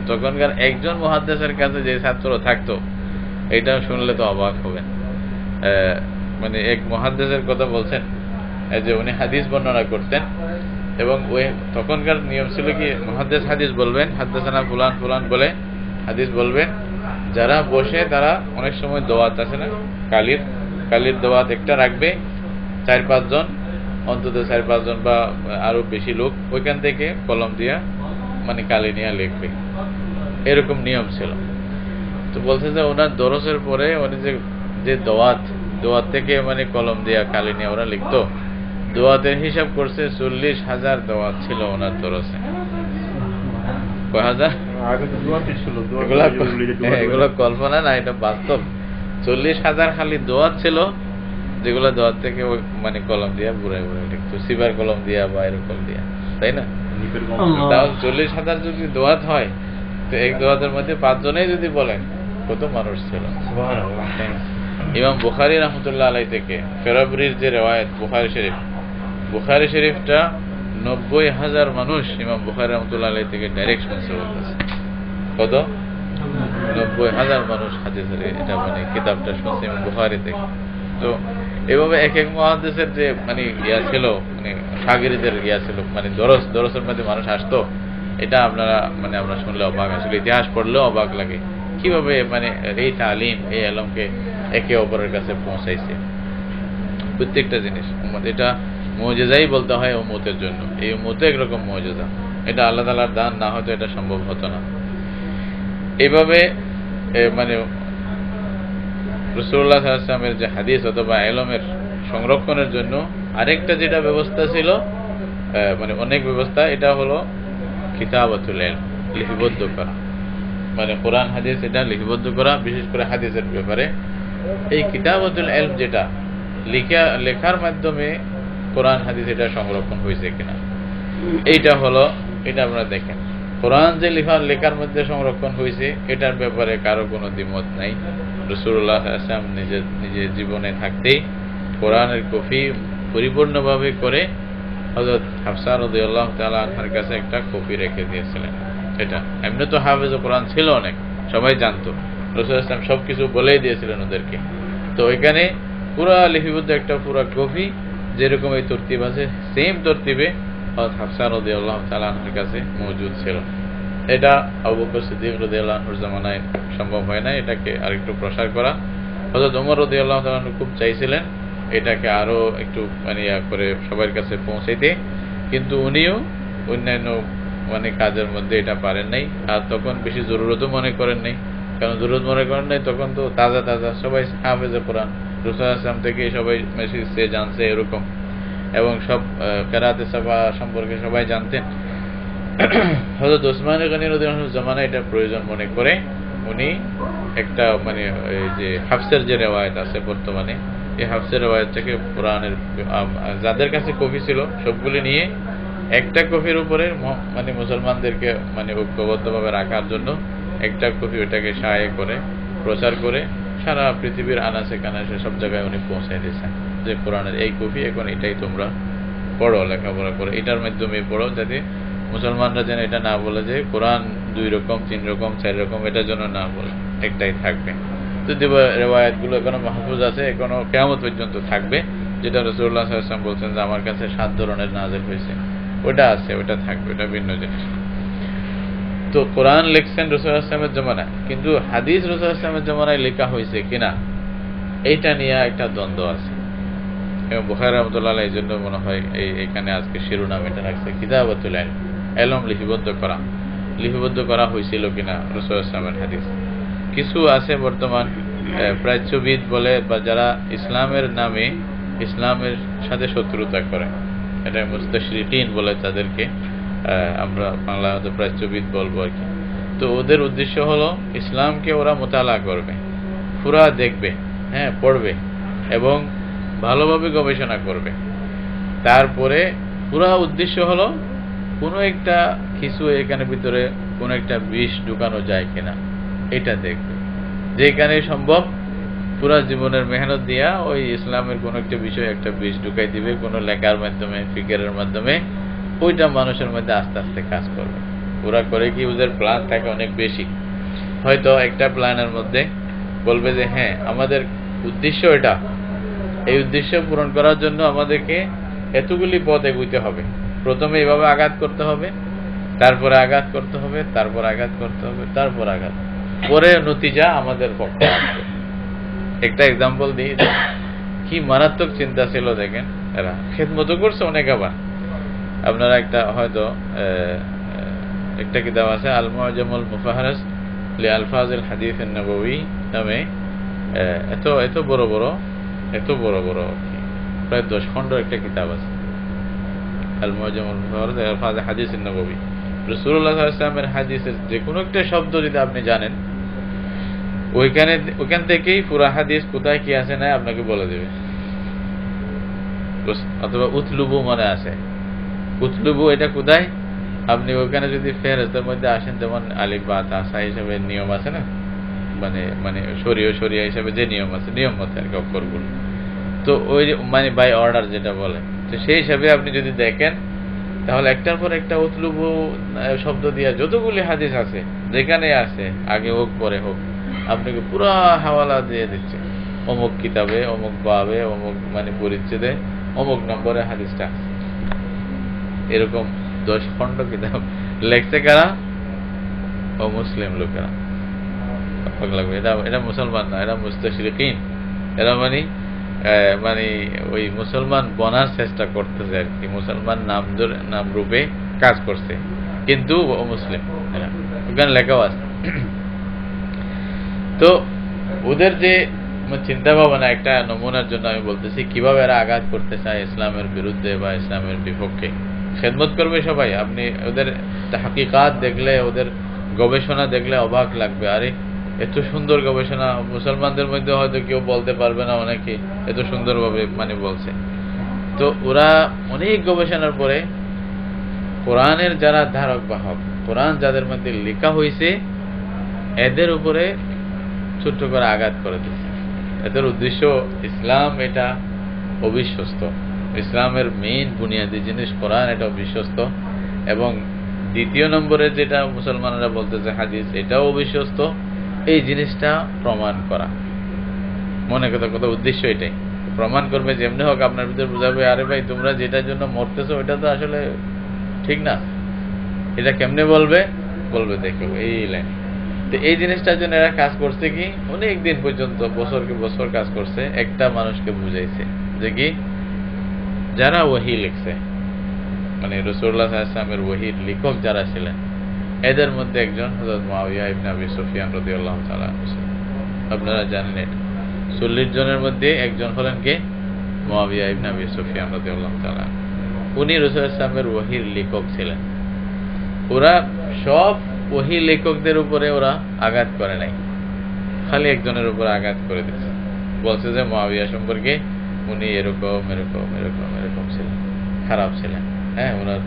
S1: তখনকার একজন মুহাদ্দিসের কাছে যে ছাত্র থাকতো, এটা শুনলে তো অবাক হবেন। মানে এক মুহাদ্দিসের কথা বলছেন যে উনি হাদিস বর্ণনা করতেন, এবং ওই তখনকার নিয়ম ছিল কি, মুহাদ্দিস হাদিস বলবেন, হাদ্দাসানা ফুলান ফুলান বলে হাদিস বলবেন। যারা বসে তারা অনেক সময় দোয়াত আছে না, কালির দোয়াত একটা রাখবে, 4-5 জন, অন্তত 4-5 জন বা আরো বেশি লোক ওইখান থেকে কলম দিয়া মানে কালি নিয়ে লিখবে, এরকম নিয়ম ছিল। তো বলছে যে ওনার দরসের পরে উনি যে দোয়াত থেকে মানে কলম দিয়া কালি নিয়ে ওরা লিখতো, দোয়াতের হিসাব করছে 40,000 দোয়াত ছিল ওনার দরসে। কয় হাজার? এগুলো কল্পনা না, এটা বাস্তব। 40,000 খালি দোয়াত ছিল, যেগুলো দোয়াত থেকে মানে কলম দিয়া বুড়াই বুড়াই লিখতো, সিবার কলম দিয়া বা এরকম দিয়া, তাই না? তাহলে 40,000 যদি দোয়াত হয়, তো এক দোয়াতের মধ্যে 5 জনেই যদি বলেন, কত মানুষ ছিল। ইমাম বুখারী রহমতুল্লাহ আলাইহি থেকে ফেরাবরির যে রিওয়ায়াত বুখারী শরীফটা 90,000 মানুষ ইমাম বুখারী রহমতুল্লাহ আলাইহি থেকে ডাইরেক্ট শুনছে বলতেছে। কত? 90,000 মানুষ হাদিসের এটা মানে কিতাবটা শুনছে ইমাম বুখারী থেকে। তো এভাবে এক এক মুহাদ্দিসের যে মানে ইয়া ছিল, মানে শাগিরদের ইয়া ছিল, মানে দরসের মধ্যে মানুষ আসতো, এটা আপনারা মানে আমরা শুনলে অবাক, আসলে ইতিহাস পড়লেও অবাক লাগে কিভাবে মানে এই তালিম, এই ইলমকে একে অপরের কাছে পৌঁছাইছে। প্রত্যেকটা জিনিস এটা মুজিজাই বলতে হয় উম্মতের জন্য। এই উম্মতে একরকম মুজিজা, এটা আল্লাহ তাআলার দান, না হয়তো এটা সম্ভব হতো না। এইভাবে মানে রাসূলুল্লাহ সাল্লাল্লাহু আলাইহি ওয়াসাল্লামের যে হাদিস অথবা ইলমের সংরক্ষণের জন্য আরেকটা যেটা ব্যবস্থা ছিল, মানে অনেক ব্যবস্থা, এটা হলো কিতাবাতুল ইলম, লিপিবদ্ধ করা, মানে কোরআন হাদিস এটা লিপিবদ্ধ করা, বিশেষ করে হাদিসের ব্যাপারে। এই কিতাবাতুল ইলম যেটা লেখার মাধ্যমে কোরআন হাদিস এটা সংরক্ষণ হয়েছে কিনা, এইটা হলো, এটা আপনারা দেখেন কোরআন যে লেখার মধ্যে সংরক্ষণ হয়েছে এটার ব্যাপারে কারো কোনো দ্বিমত নাই। রাসূলুল্লাহ সাল্লাল্লাহু আলাইহি ওয়াসাল্লাম নিজে জীবনে থাকতেই কোরআনের কপি পরিপূর্ণভাবে করে হযরত হাফসা রাদিয়াল্লাহু তাআলা আনহার কাছে একটা কপি রেখে দিয়েছিলেন। এটা এমনি তো হাফেজ কোরআন ছিল অনেক, সবাই জানতো, রাসূলুল্লাহ সাল্লাল্লাহু আলাইহি ওয়াসাল্লাম সবকিছু বলেই দিয়েছিলেন ওদেরকে। তো এখানে পুরা লিপিবদ্ধ একটা পুরা কপি যেরকম এই তরতিব আছে, সেম তরতিবে হযরত হাফসা রাদিয়াল্লাহু তাআলা আনহার কাছে মজুদ ছিল। এটা আবু বকর সিদ্দিক রাদিয়াল্লাহু আনহুর জামানায় সম্ভব হয় না এটাকে আরেকটু প্রসার করা। হযরত ওমর রাদিয়াল্লাহু তাআলা আনহু খুব চাইছিলেন এটাকে আরো একটু মানে করে সবার কাছে পৌঁছাইতে, কিন্তু উনিও অন্যান্য মানে কাজের মধ্যে এটা পারেন নাই, আর তখন বেশি জরুরতও মনে করেন নাই। কারণ জরুরত মনে করেন নাই, তখন তো তাজা সবাই হাফেজে কোরআন, রাসূলুল্লাহ সাল্লাল্লাহু আলাইহি ওয়াসাল্লাম থেকে সবাই সে জানছে এরকম, এবং সব কেরাতে সাফা সম্পর্কে সবাই জানতেন। হযরত ওসমান গনি রাদিয়াল্লাহু আনহু জামানায় এটা প্রয়োজন মনে করে উনি একটা মানে এই যে হাফসের যে রিওয়ায়াত আছে বর্তমানে, এই হাফসের রিওয়ায়াত থেকে কোরআনের যাদের কাছে কপি ছিল সবগুলি নিয়ে একটা কপির উপরে মানে মুসলমানদেরকে মানে ঐক্যবদ্ধভাবে রাখার জন্য একটা কপি ওটাকে সাহায্য করে প্রচার করে সারা পৃথিবীর আনাচে কানাচে সব জায়গায় উনি পৌঁছায় দিয়েছেন যে কোরআনের এই কপি, এখন এটাই তোমরা পড়ো, লেখাপড়া করো, এটার মাধ্যমে পড়ো, যাতে মুসলমানরা যেন এটা না বলে যে কোরআন 2 রকম 3 রকম 4 রকম, এটার জন্য না বলে, একটাই থাকবে। তো রিওয়ায়াতগুলো এখনো মাহফুজ আছে, এখনো কিয়ামত পর্যন্ত থাকবে। যেটা রাসূলুল্লাহ সাল্লাল্লাহু আলাইহি ওয়াসাল্লাম বলছেন যে আমার কাছে 7 ধরনের নাযিল হয়েছে, ওটা আছে, ওটা থাকবে, ওটা ভিন্ন জিনিস। তো কোরআন লিখছেন রাসূলুল্লাহ সাল্লাল্লাহু আলাইহি ওয়াসাল্লামের জামানায়, কিন্তু হাদিস রাসূলুল্লাহ সাল্লাল্লাহু আলাইহি ওয়াসাল্লামের জামানায় লেখা হয়েছে কিনা এইটা নিয়ে একটা দ্বন্দ্ব আছে। এবং বুখারী রাহমাতুল্লাহ আলাইহি জন্য মনে হয় এইখানে আজকে শিরোনাম এটা রাখছে কিতাবাতুল ইলম, ইলম লিপিবদ্ধ করা হয়েছিল কিনা রাসূলুল্লাহ সাল্লাল্লাহু আলাইহি ওয়াসাল্লামের হাদিস। কিছু আছে বর্তমান প্রাচ্যবিদ বলে, বা যারা ইসলামের নামে ইসলামের সাথে শত্রুতা করে, এটা মুস্তাশরিকিন বলে তাদেরকে, আমরা বাংলাতে প্রাচ্যবিদ বলবো আর কি। তো ওদের উদ্দেশ্য হলো ইসলামকে ওরা মোতালা করবে, পুরা দেখবে, হ্যাঁ পড়বে এবং ভালোভাবে গবেষণা করবে, তারপরে পুরা উদ্দেশ্য হলো কোনো একটা কিছু এখানে ভিতরে কোনো একটা বিষ ঢুকানো যায় কিনা এটা দেখবে। যেখানে সম্ভব পুরা জীবনের মেহনত দিয়া ওই ইসলামের কোনো একটা বিষয় একটা বিষ ঢুকাই দিবে কোনো লেখার মাধ্যমে, ফিকিরের মাধ্যমে, ওইটা মানুষের মধ্যে আস্তে আস্তে কাজ করবে। ওরা করে কি ওদের প্ল্যান থাকে অনেক বেশি, হয়তো একটা প্ল্যানের মধ্যে বলবে যে হ্যাঁ আমাদের উদ্দেশ্য এটা, এই উদ্দেশ্য পূরণ করার জন্য আমাদেরকে এতগুলি পথ এগোইতে হবে, প্রথমে এইভাবে আঘাত করতে হবে, তারপরে আঘাত করতে হবে, তারপর আঘাত করতে হবে, তারপর আঘাত, পরে নতিজা আমাদের পক্ষে আসবে। একটা এক্সাম্পল দিই, কি মারাত্মক চিন্তা ছিল দেখেন, এরা খেদমত করছে অনেক। আবার আপনারা একটা হয়তো একটা কিতাব আছে আল মুআজামুল মুফাহরাস লি আলফাজিল হাদিস an-নববী নামে, এত বড় বড় প্রায় 10 খণ্ড একটা কিতাব আছে, আল মুআজামুল মুফাহরাস লি আলফাজিল হাদিস an-নববী। রাসূলুল্লাহ সাল্লাল্লাহু আলাইহি ওয়াসাল্লামের হাদিসের যে কোনো একটা শব্দ যদি আপনি জানেন, ওইখান থেকেই পুরা হাদিস কোথায় কি আছে না আপনাকে বলে দেবে। অথবা উতলুবু মনে আছে, উতলুবু এটা কোথায়, আপনি ওখানে যদি ফেরেস্তের মধ্যে আসেন, যেমন আলিফ বা তাসা হিসেবে নিয়ম আছে না, মানে মানে শরিয়া হিসেবে যে নিয়ম আছে, নিয়ম মতে আর কি অক্ষরগুলো, তো ওই মানে বাই অর্ডার যেটা বলে, তো সেই হিসাবে আপনি যদি দেখেন, তাহলে একটার পর একটা উতলুবু শব্দ দিয়া যতগুলি হাদিস আছে যেখানে আছে, আগে হোক পরে হোক, আপনাকে পুরা হাওয়ালা দিয়ে দিচ্ছে, অমুক কিতাবে, অমুক বাবে, অমুক মানে পরিচ্ছেদে, অমুক নম্বরে হাদিসটা আছে। এরকম 10 খণ্ড কিতাব লেখছে কারা? ও মুসলিম লোকেরা। লাগবে এটা মুসলমান না, এরা মুস্তাশরিকিন, এরা মানে ওই মুসলমান বনার চেষ্টা করতেছে আর কি, মুসলমান নাম রূপে কাজ করছে, কিন্তু মুসলিম এরা, ওখানে লেখাও আছে। তো ওদের যে চিন্তা ভাবনা, একটা নমুনার জন্য আমি বলতেছি কিভাবে এরা আঘাত করতে চায় ইসলামের বিরুদ্ধে বা ইসলামের বিপক্ষে। খেদমত করবে সবাই, আপনি ওদের হাকিকাত দেখলে, ওদের গবেষণা দেখলে অবাক লাগবে, আরে এত সুন্দর গবেষণা, মুসলমানদের মধ্যে হয়তো কেউ বলতে পারবে না, অনেকে এত সুন্দরভাবে মানে বলছে। তো ওরা অনেক গবেষণার পরে কোরআনের যারা ধারক বাহক, কোরআন যাদের মধ্যে লেখা হয়েছে, এদের উপরে ছোট্ট করে আঘাত করে দিচ্ছে। এদের উদ্দেশ্য ইসলাম এটা অবিশ্বস্ত, ইসলামের মেইন বুনিয়াদী জিনিস কোরআন, এটা অবিশ্বস্ত, এবং দ্বিতীয় নম্বরে যেটা মুসলমানরা বলতেছে হাদিস, এটাও অবিশ্বস্ত। এই জিনিসটা প্রমাণ করা, মনে কথা উদ্দেশ্য এটাই, প্রমাণ করবে যেমনি হোক, আপনার ভিতরে বুঝাবে, আরে ভাই তোমরা যেটার জন্য মরতেছো ওটা তো আসলে ঠিক না, এটা কেমনে বলবে দেখো এই লাইন। তো এই জিনিসটার জন্য এরা কাজ করছে কি, অনেক দিন পর্যন্ত, বছরকে বছর কাজ করছে, একটা মানুষকে বুঝাইছে যে কি, যারা ওহী লিখছে, মানে রাসূলুল্লাহ সাল্লাল্লাহু আলাইহি ওয়াসাল্লামের ওহীর লেখক যারা ছিলেন, এদের মধ্যে একজন হযরত মুআবিয়া ইবনে আবি সুফিয়ান রাদিয়াল্লাহু তাআলা। আপনারা জানেন এটা 40 জনের মধ্যে একজন হলেন কে? মুআবিয়া ইবনে আবি সুফিয়ান রাদিয়াল্লাহু তাআলা। উনি রাসূলুল্লাহ সাল্লাল্লাহু আলাইহি ওয়াসাল্লামের ওহীর লেখক ছিলেন। ওরা সব ওহী লেখকদের উপরে ওরা আঘাত করে নাই, খালি একজনের উপর আঘাত করে দিয়েছে, বলছে যে মুআবিয়া সম্পর্কে উনি এরকম এরকম এরকম এরকম ছিলেন, খারাপ ছিলেন, হ্যাঁ, ওনার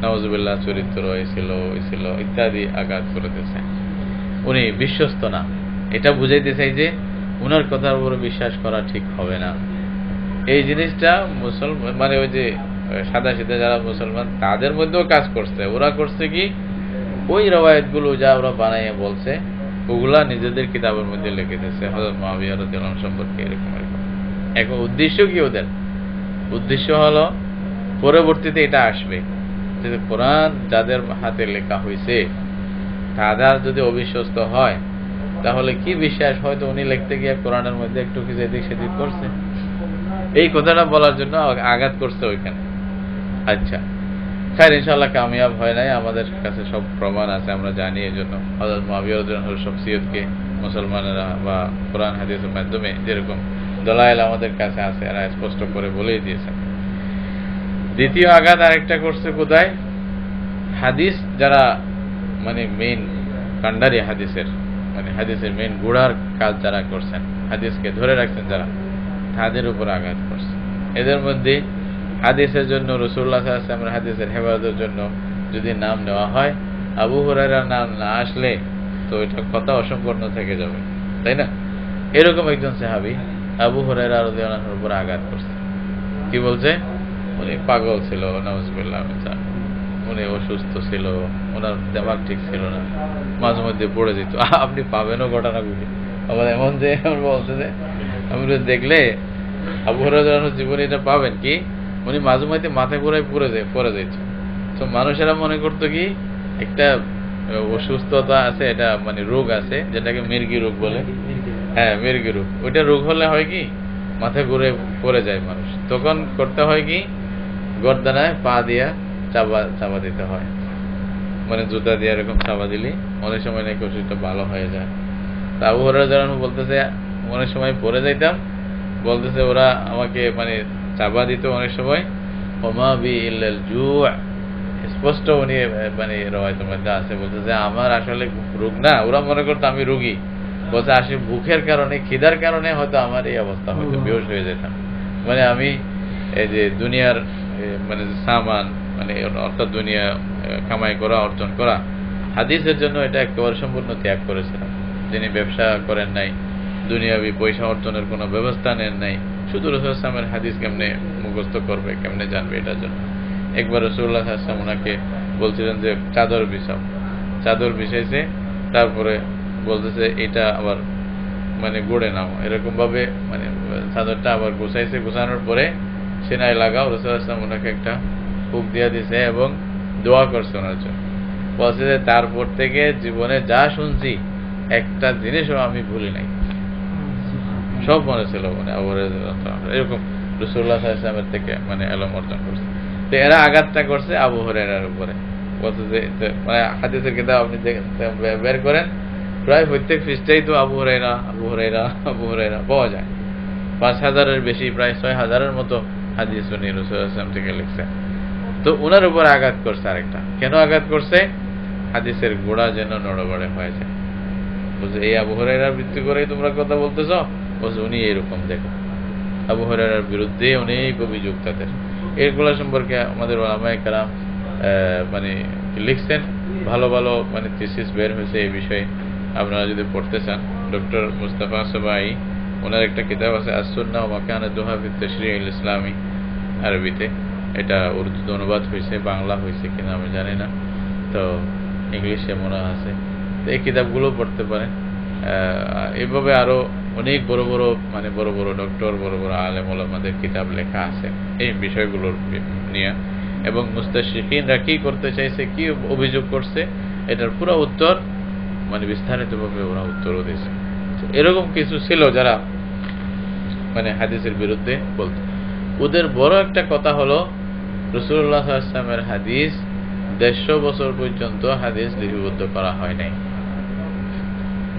S1: নাউজুবিল্লাহ চরিত্র ছিল ইত্যাদি আঘাত করে দিয়েছে, উনি বিশ্বস্ত না। এটা বুঝাইতে চাই যে উনার কথার উপরে বিশ্বাস করা ঠিক হবে না। এই জিনিসটা মুসলমান মানে ওই যে সাদা সিধা যারা মুসলমান, তাদের মধ্যেও কাজ করছে। ওরা করছে কি, ওই রওয়ায়াতগুলো যা ওরা বানাইয়া বলছে, ওগুলা নিজেদের কিতাবের মধ্যে লিখে দিয়েছে হযরত মুআবিয়া রাদিয়াল্লাহু আনহু সম্পর্কে এরকম এরকম। এখন উদ্দেশ্য কি ওদের? উদ্দেশ্য হলো পরবর্তীতে এটা আসবে যে কোরআন যাদের হাতে লেখা হয়েছে তারা যদি অবিশ্বস্ত হয়, তাহলে কি বিশ্বাস, হয়তো উনি লিখতে গিয়ে কোরআনের মধ্যে একটু কিছু এদিক সেদিক করছে, এই কথাটা বলার জন্য আঘাত করছে ওইখানে। আচ্ছা, খাইর, ইনশাআল্লাহ কামিয়াব হয় নাই, আমাদের কাছে সব প্রমাণ আছে, আমরা জানি। এই জন্য হযরত মুআবিয়া রাদিয়াল্লাহু আনহুর শখসিয়তকে মুসলমানেরা বা কোরআন হাদিসের মাধ্যমে যেরকম দলাইল আমাদের কাছে আছে, এরা স্পষ্ট করে বলেই দিয়েছেন। দ্বিতীয় আঘাত আরেকটা করছে কোথায়? হাদিস যারা মানে মেইন কান্ডারি হাদিসের, মানে হাদিসের মেইন গোড়ার কাজ যারা করছেন, হাদিসকে ধরে রাখছেন যারা, তাদের উপর আঘাত করছে। এদের মধ্যে হাদিসের জন্য, রাসূলুল্লাহ সাল্লাল্লাহু আলাইহি ওয়াসাল্লামের হাদিসের হেফাজতের জন্য যদি নাম নেওয়া হয়, আবু হুরায়রার নাম না আসলে তো এটা কথা অসম্পূর্ণ থেকে যাবে, তাই না? এরকম একজন সাহাবী আবু হুরায়রা রাদিয়াল্লাহু আনহুর উপর আঘাত করছে। কি বলছে? উনি পাগল ছিল, নাউজুবিল্লাহ, উনি অসুস্থ ছিল, ওনার দিমাগ ঠিক ছিল না, মাঝে মধ্যে পড়ে যেত। আপনি পাবেনও ঘটনাগুলি, আবার এমন যে বলছে যে আমি দেখলে আবু হুরায়রার জীবনে এটা পাবেন কি, উনি মাঝে মধ্যে মাথায় ঘুরায় পড়ে যেত। তো মানুষেরা মনে করতো কি একটা অসুস্থতা আছে, এটা মানে রোগ আছে, যেটাকে মির্গি রোগ বলে। হ্যাঁ, মির্গি রোগ। ওইটা রোগ হলে হয় কি, মাথায় ঘুরে পড়ে যায় মানুষ, তখন করতে হয় কি, গর্দানায় পা দিয়া চাপা দিতে হয়, মানে জুতা দিয়ে এরকম চাপা দিলে অনেক সময় নাকি ওষুধটা ভালো হয়ে যায়। তা আবু হুরায়রা যখন বলতেছে অনেক সময় পড়ে যাইতাম, বলতেছে ওরা আমাকে মানে চাপা দিত অনেক সময়, ওমা বি ইল্লাল জু', স্পষ্ট উনি মানে রওয়ায়াতের মধ্যে আছে, বলতেছে আমার আসলে রোগ না, ওরা মনে করতো আমি রোগী, বলছে আসলে ভুখের কারণে, খিদার কারণে হয়তো আমার এই অবস্থা হয়তো, বেহুশ হয়ে যেতাম। মানে আমি এই যে দুনিয়ার মানে সামান, মানে অর্থাৎ দুনিয়া কামাই করা, অর্জন করা, হাদিসের জন্য এটা একেবারে সম্পূর্ণ ত্যাগ করেছিলাম। যিনি ব্যবসা করেন নাই, দুনিয়াবি পয়সা অর্জনের কোনো ব্যবস্থা নেন নাই, শুধু রাসূল সাল্লাল্লাহু আলাইহি ওয়াসাল্লামের হাদিস কেমনে মুখস্থ করবে, কেমনে জানবে, এটার জন্য। একবার রাসূলুল্লাহ সাল্লাল্লাহু আলাইহি ওয়াসাল্লাম ওনাকে বলছিলেন যে চাদর বিছাও, চাদর বিছাইছে, তারপরে বলতেছে এটা আবার মানে গড়ে নাও, এরকম ভাবে মানে চাদরটা আবার গুছাইছে, গুছানোর পরে সেনাই লাগাও। রাসূল সাল্লাল্লাহু আলাইহি ওয়াসাল্লাম ওনাকে একটা ফুক দিয়ে দিছে এবং দোয়া করছে ওনার জন্য। বলছে যে তারপর থেকে জীবনে যা শুনছি একটা জিনিসও আমি ভুলি নাই, সব মনে ছিল। মানে এরকম রাসূলুল্লাহ সাল্লাল্লাহু আলাইহি ওয়াসাল্লামের থেকে মানে এলম অর্জন করছে। তো এরা আঘাতটা করছে আবু হুরায়রার উপরে। বলছে যে মানে হাদিসের কিতাব আপনি বের করেন, প্রায় প্রত্যেক পৃষ্ঠায় তো আবু হুরায়রা আবু হুরায়রা আবু হুরায়রা পাওয়া যায়। ৫,০০০-এর বেশি, প্রায় ৬,০০০-এর মতো হাদিস উনি রাসূল সাল্লাল্লাহু আলাইহি ওয়াসাল্লাম থেকে লিখছে। তো ওনার উপর আঘাত করছে আরেকটা। কেন আঘাত করছে? হাদিসের গোড়া যেন নড়বড়ে হয়ে যায়। বলছে এই আবু হুরায়রার ভিত্তি করেই তোমরা কথা বলতেছ? বলছে উনি এইরকম, দেখো আবু হুরায়রার বিরুদ্ধে অনেক অভিযোগ তাদের। এগুলো সম্পর্কে আমাদের উলামায়ে কেরাম মানে লিখছেন, ভালো ভালো মানে থিসিস বের হয়েছে এই বিষয়ে। আপনারা যদি পড়তে চান, ডক্টর মুস্তাফা সবাই ওনার একটা কিতাব আছে আস-সুন্নাহ ওয়া মাকানাতুহা ফি তাশরি'ইল ইসলামী, আরবিতে। এটা উর্দুতে অনুবাদ হয়েছে, বাংলা হয়েছে কিনা আমি জানি না, তো ইংলিশে মনে আছে। তো এই কিতাবগুলো পড়তে পারেন। এইভাবে আরো অনেক বড় বড় মানে বড় বড় ডক্টর, বড় বড় আলেম ওলামাদের কিতাব লেখা আছে এই বিষয়গুলোর নিয়ে। এবং মুস্তাশরিকিনরা কি করতে চাইছে, কি অভিযোগ করছে, এটার পুরো উত্তর মানে বিস্তারিতভাবে ওরা উত্তরও দিয়েছে। এরকম কিছু ছিল যারা মানে হাদিসের বিরুদ্ধে বলতো। ওদের বড় একটা কথা হলো রাসূলুল্লাহ সাল্লাল্লাহু আলাইহি ওয়াসাল্লামের হাদিস ১৫০ বছর পর্যন্ত হাদিস লিপিবদ্ধ করা হয় নাই।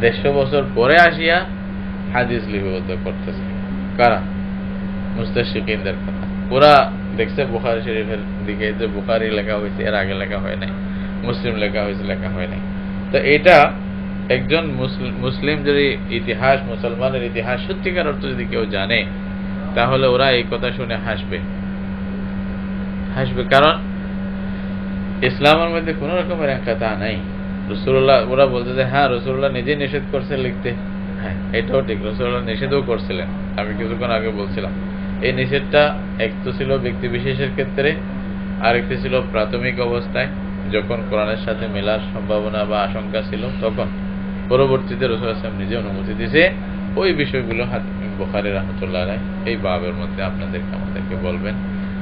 S1: ১৫০ বছর পরে আসিয়া হাদিস লিপিবদ্ধ করতেছে কারা? মুস্তাশরিকিনদের কথা। ওরা দেখছে বুখারী শরীফের দিকে যে বুখারী লেখা হয়েছে, এর আগে লেখা হয় নাই, মুসলিম লেখা হয়েছে, লেখা হয় নাই। তো এটা একজন মুসলিম যদি ইতিহাস, মুসলমানের ইতিহাস সত্যিকার অর্থ যদি কেউ জানে, তাহলে ওরা এই কথা শুনে হাসবে। কারণ ইসলামের মধ্যে কোন রকমের একটা নাই। রাসূলুল্লাহ, ওরা বলতে যে হ্যাঁ রাসূলুল্লাহ নিজেই নিষেধ করছে লিখতে, হ্যাঁ এটাও ঠিক, রাসূলুল্লাহ নিষেধও করছিলেন। আমি কিছুক্ষণ আগে বলছিলাম এই নিষেধটা এক তো ছিল ব্যক্তি বিশেষের ক্ষেত্রে, আরেকটি ছিল প্রাথমিক অবস্থায় যখন কোরআনের সাথে মেলার সম্ভাবনা বা আশঙ্কা ছিল তখন। পরবর্তীতে রাসূল সাল্লাল্লাহু আলাইহি ওয়াসাল্লাম নিজে অনুমতি দিয়েছে। ওই বিষয়গুলো বুখারী রাহমাতুল্লাহ আলাইহি এই বাবের মধ্যে আমাদেরকে বলবেন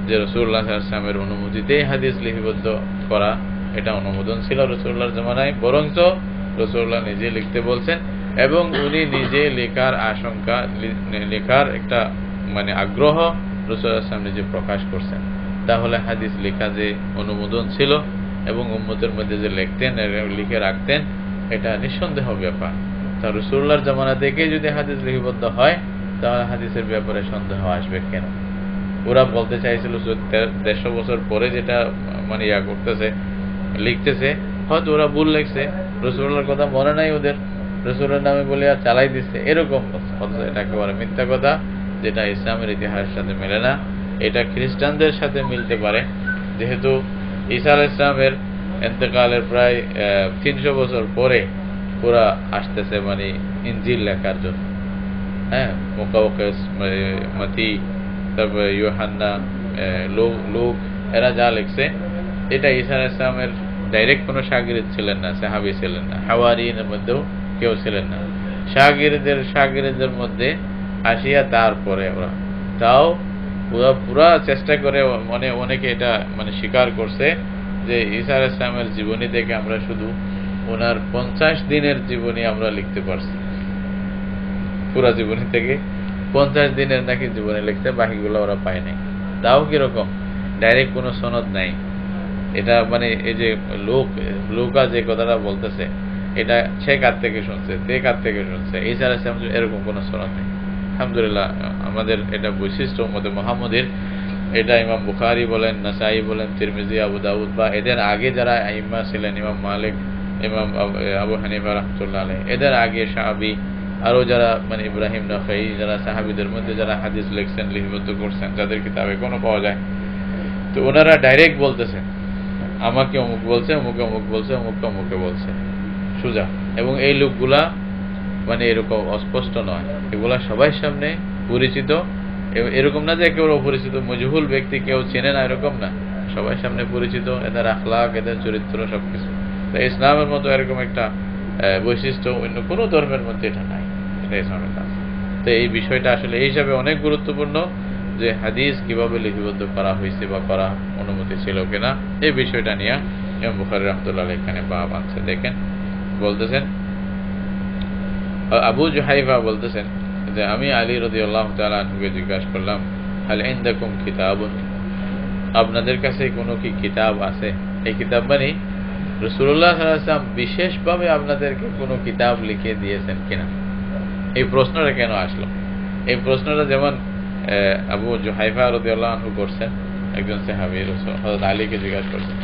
S1: যে রাসূলুল্লাহ সাল্লাল্লাহু আলাইহি ওয়াসাল্লামের অনুমতিতেই হাদিস লিপিবদ্ধ করা, এটা অনুমোদন ছিল রাসূলুল্লাহর জামানায়, বরঞ্চ রাসূলুল্লাহ নিজে লিখতে বলছেন এবং উনি নিজে লেখার আশঙ্কা, লেখার একটা মানে আগ্রহ রাসূলুল্লাহ সাল্লাল্লাহু আলাইহি ওয়াসাল্লাম নিজে প্রকাশ করছেন। তাহলে হাদিস লেখা যে অনুমোদন ছিল এবং উম্মতের মধ্যে যে লিখতেন, লিখে রাখতেন, এটা নিঃসন্দেহ ব্যাপার। তা রাসূলুল্লাহর জামানা থেকে যদি হাদিস লিপিবদ্ধ হয়, তাহলে হাদিসের ব্যাপারে সন্দেহ আসবে কেন? ওরা বলতে চাইছিল ১৫০ বছর পরে যেটা মানে করতেছে, লিখতেছে, হয়তো ওরা ভুল লিখছে, রাসূলুল্লাহর কথা মনে নাই ওদের, রাসূলের নামে বলে আর চালাই দিচ্ছে, এরকম। এটা একেবারে মিথ্যা কথা, যেটা ইসলামের ইতিহাসের সাথে মেলে না। এটা খ্রিস্টানদের সাথে মিলতে পারে, যেহেতু ঈসা আলাইহিস সালামের ইন্তেকালের প্রায় ৩০০ বছর পরে ওরা আসতেছে মানে ইনজিল লেখার জন্য। হ্যাঁ, মুকাওকিস, মতি, তারপরে ইউহান্না, লূক, এরা যা লিখছে এটা ঈসা আলাইহিস সালামের ডাইরেক্ট কোনো শাগিরদ ছিলেন না, সাহাবী ছিলেন না, হাওয়ারিনের মধ্যেও কেউ ছিলেন না। শাগিরদের মধ্যে আসিয়া তারপরে ওরা তাও পুরা চেষ্টা করে মানে অনেকে এটা মানে স্বীকার করছে যে ঈসা আলাইহিস সালামের জীবনী থেকে আমরা শুধু ওনার ৫০ দিনের জীবনী আমরা লিখতে পারছি। পুরা জীবনী থেকে ৫০ দিনের নাকি জীবনী লিখতে, বাকিগুলো ওরা পায় নাই। তাও কিরকম, ডাইরেক্ট কোনো সনদ নাই। এটা মানে এই যে লুকা যে কথাটা বলতেছে, এটা সে কার থেকে শুনছে, তে কার থেকে শুনছে, ঈসা আলাইহিস সালাম, এরকম কোনো সনদ নেই। আলহামদুলিল্লাহ, আমাদের এটা বৈশিষ্ট্য উম্মতে মুহাম্মদের। এটা ইমাম বুখারী বলেন, নাসাঈ বলেন, তিরমিজি, আবু দাউদ বা এদের আগে যারা আইম্মা ছিলেন, ইমাম মালিক, ইমাম আবু হানিফা রাহমাতুল্লাহ আলাইহি, এদের আগে শাআবী, আরও যারা মানে ইব্রাহিম নাখাই, যারা সাহাবীদের মধ্যে যারা হাদিস লিখছেন, লিপিবদ্ধ করছেন, যাদের কিতাব এখনো পাওয়া যায়, তো ওনারা ডাইরেক্ট বলতেছেন আমাকে অমুক বলছে, অমুকে অমুক বলছে, অমুককে অমুকে বলছে, সোজা। এবং এই লোকগুলা মানে এরকম অস্পষ্ট নয়, এগুলা সবাই সামনে পরিচিত। এরকম না যে একেবারে অপরিচিত মজহুল ব্যক্তি, কেউ চেনে না, এরকম না, সবাই সামনে পরিচিত, এদের আখলাক, এদের চরিত্র সবকিছু। তো ইসলামের মতো এরকম একটা বৈশিষ্ট্য অন্য কোনো ধর্মের মধ্যে এটা নাই, এটা ইসলামের কাজ। তো এই বিষয়টা আসলে এই হিসাবে অনেক গুরুত্বপূর্ণ যে হাদিস কিভাবে লিপিবদ্ধ করা হয়েছে বা করা অনুমতি ছিল কিনা, এই বিষয়টা নিয়ে ইমাম বুখারী রাহমাতুল্লাহ এখানে বাব আনছে। দেখেন, বলতেছেন আবু জুহাইফা বলতেছেন যে আমি আলী রাদিয়াল্লাহু তাআলা আনহুকে জিজ্ঞাসা করলাম, হাল ইনদাকুম কিতাবুন, আপনাদের কাছে কোনো কি কিতাব আছে? এই কিতাব মানে রাসূলুল্লাহ সাল্লাল্লাহু আলাইহি ওয়াসাল্লাম বিশেষভাবে আপনাদেরকে কোনো কিতাব লিখে দিয়েছেন কিনা, এই প্রশ্নটা কেন আসলো? এই প্রশ্নটা যেমন আবু জুহাইফা রাদিয়াল্লাহু আনহু করছেন, একজন সাহাবী, হযরত আলীকে জিজ্ঞাসা করছেন,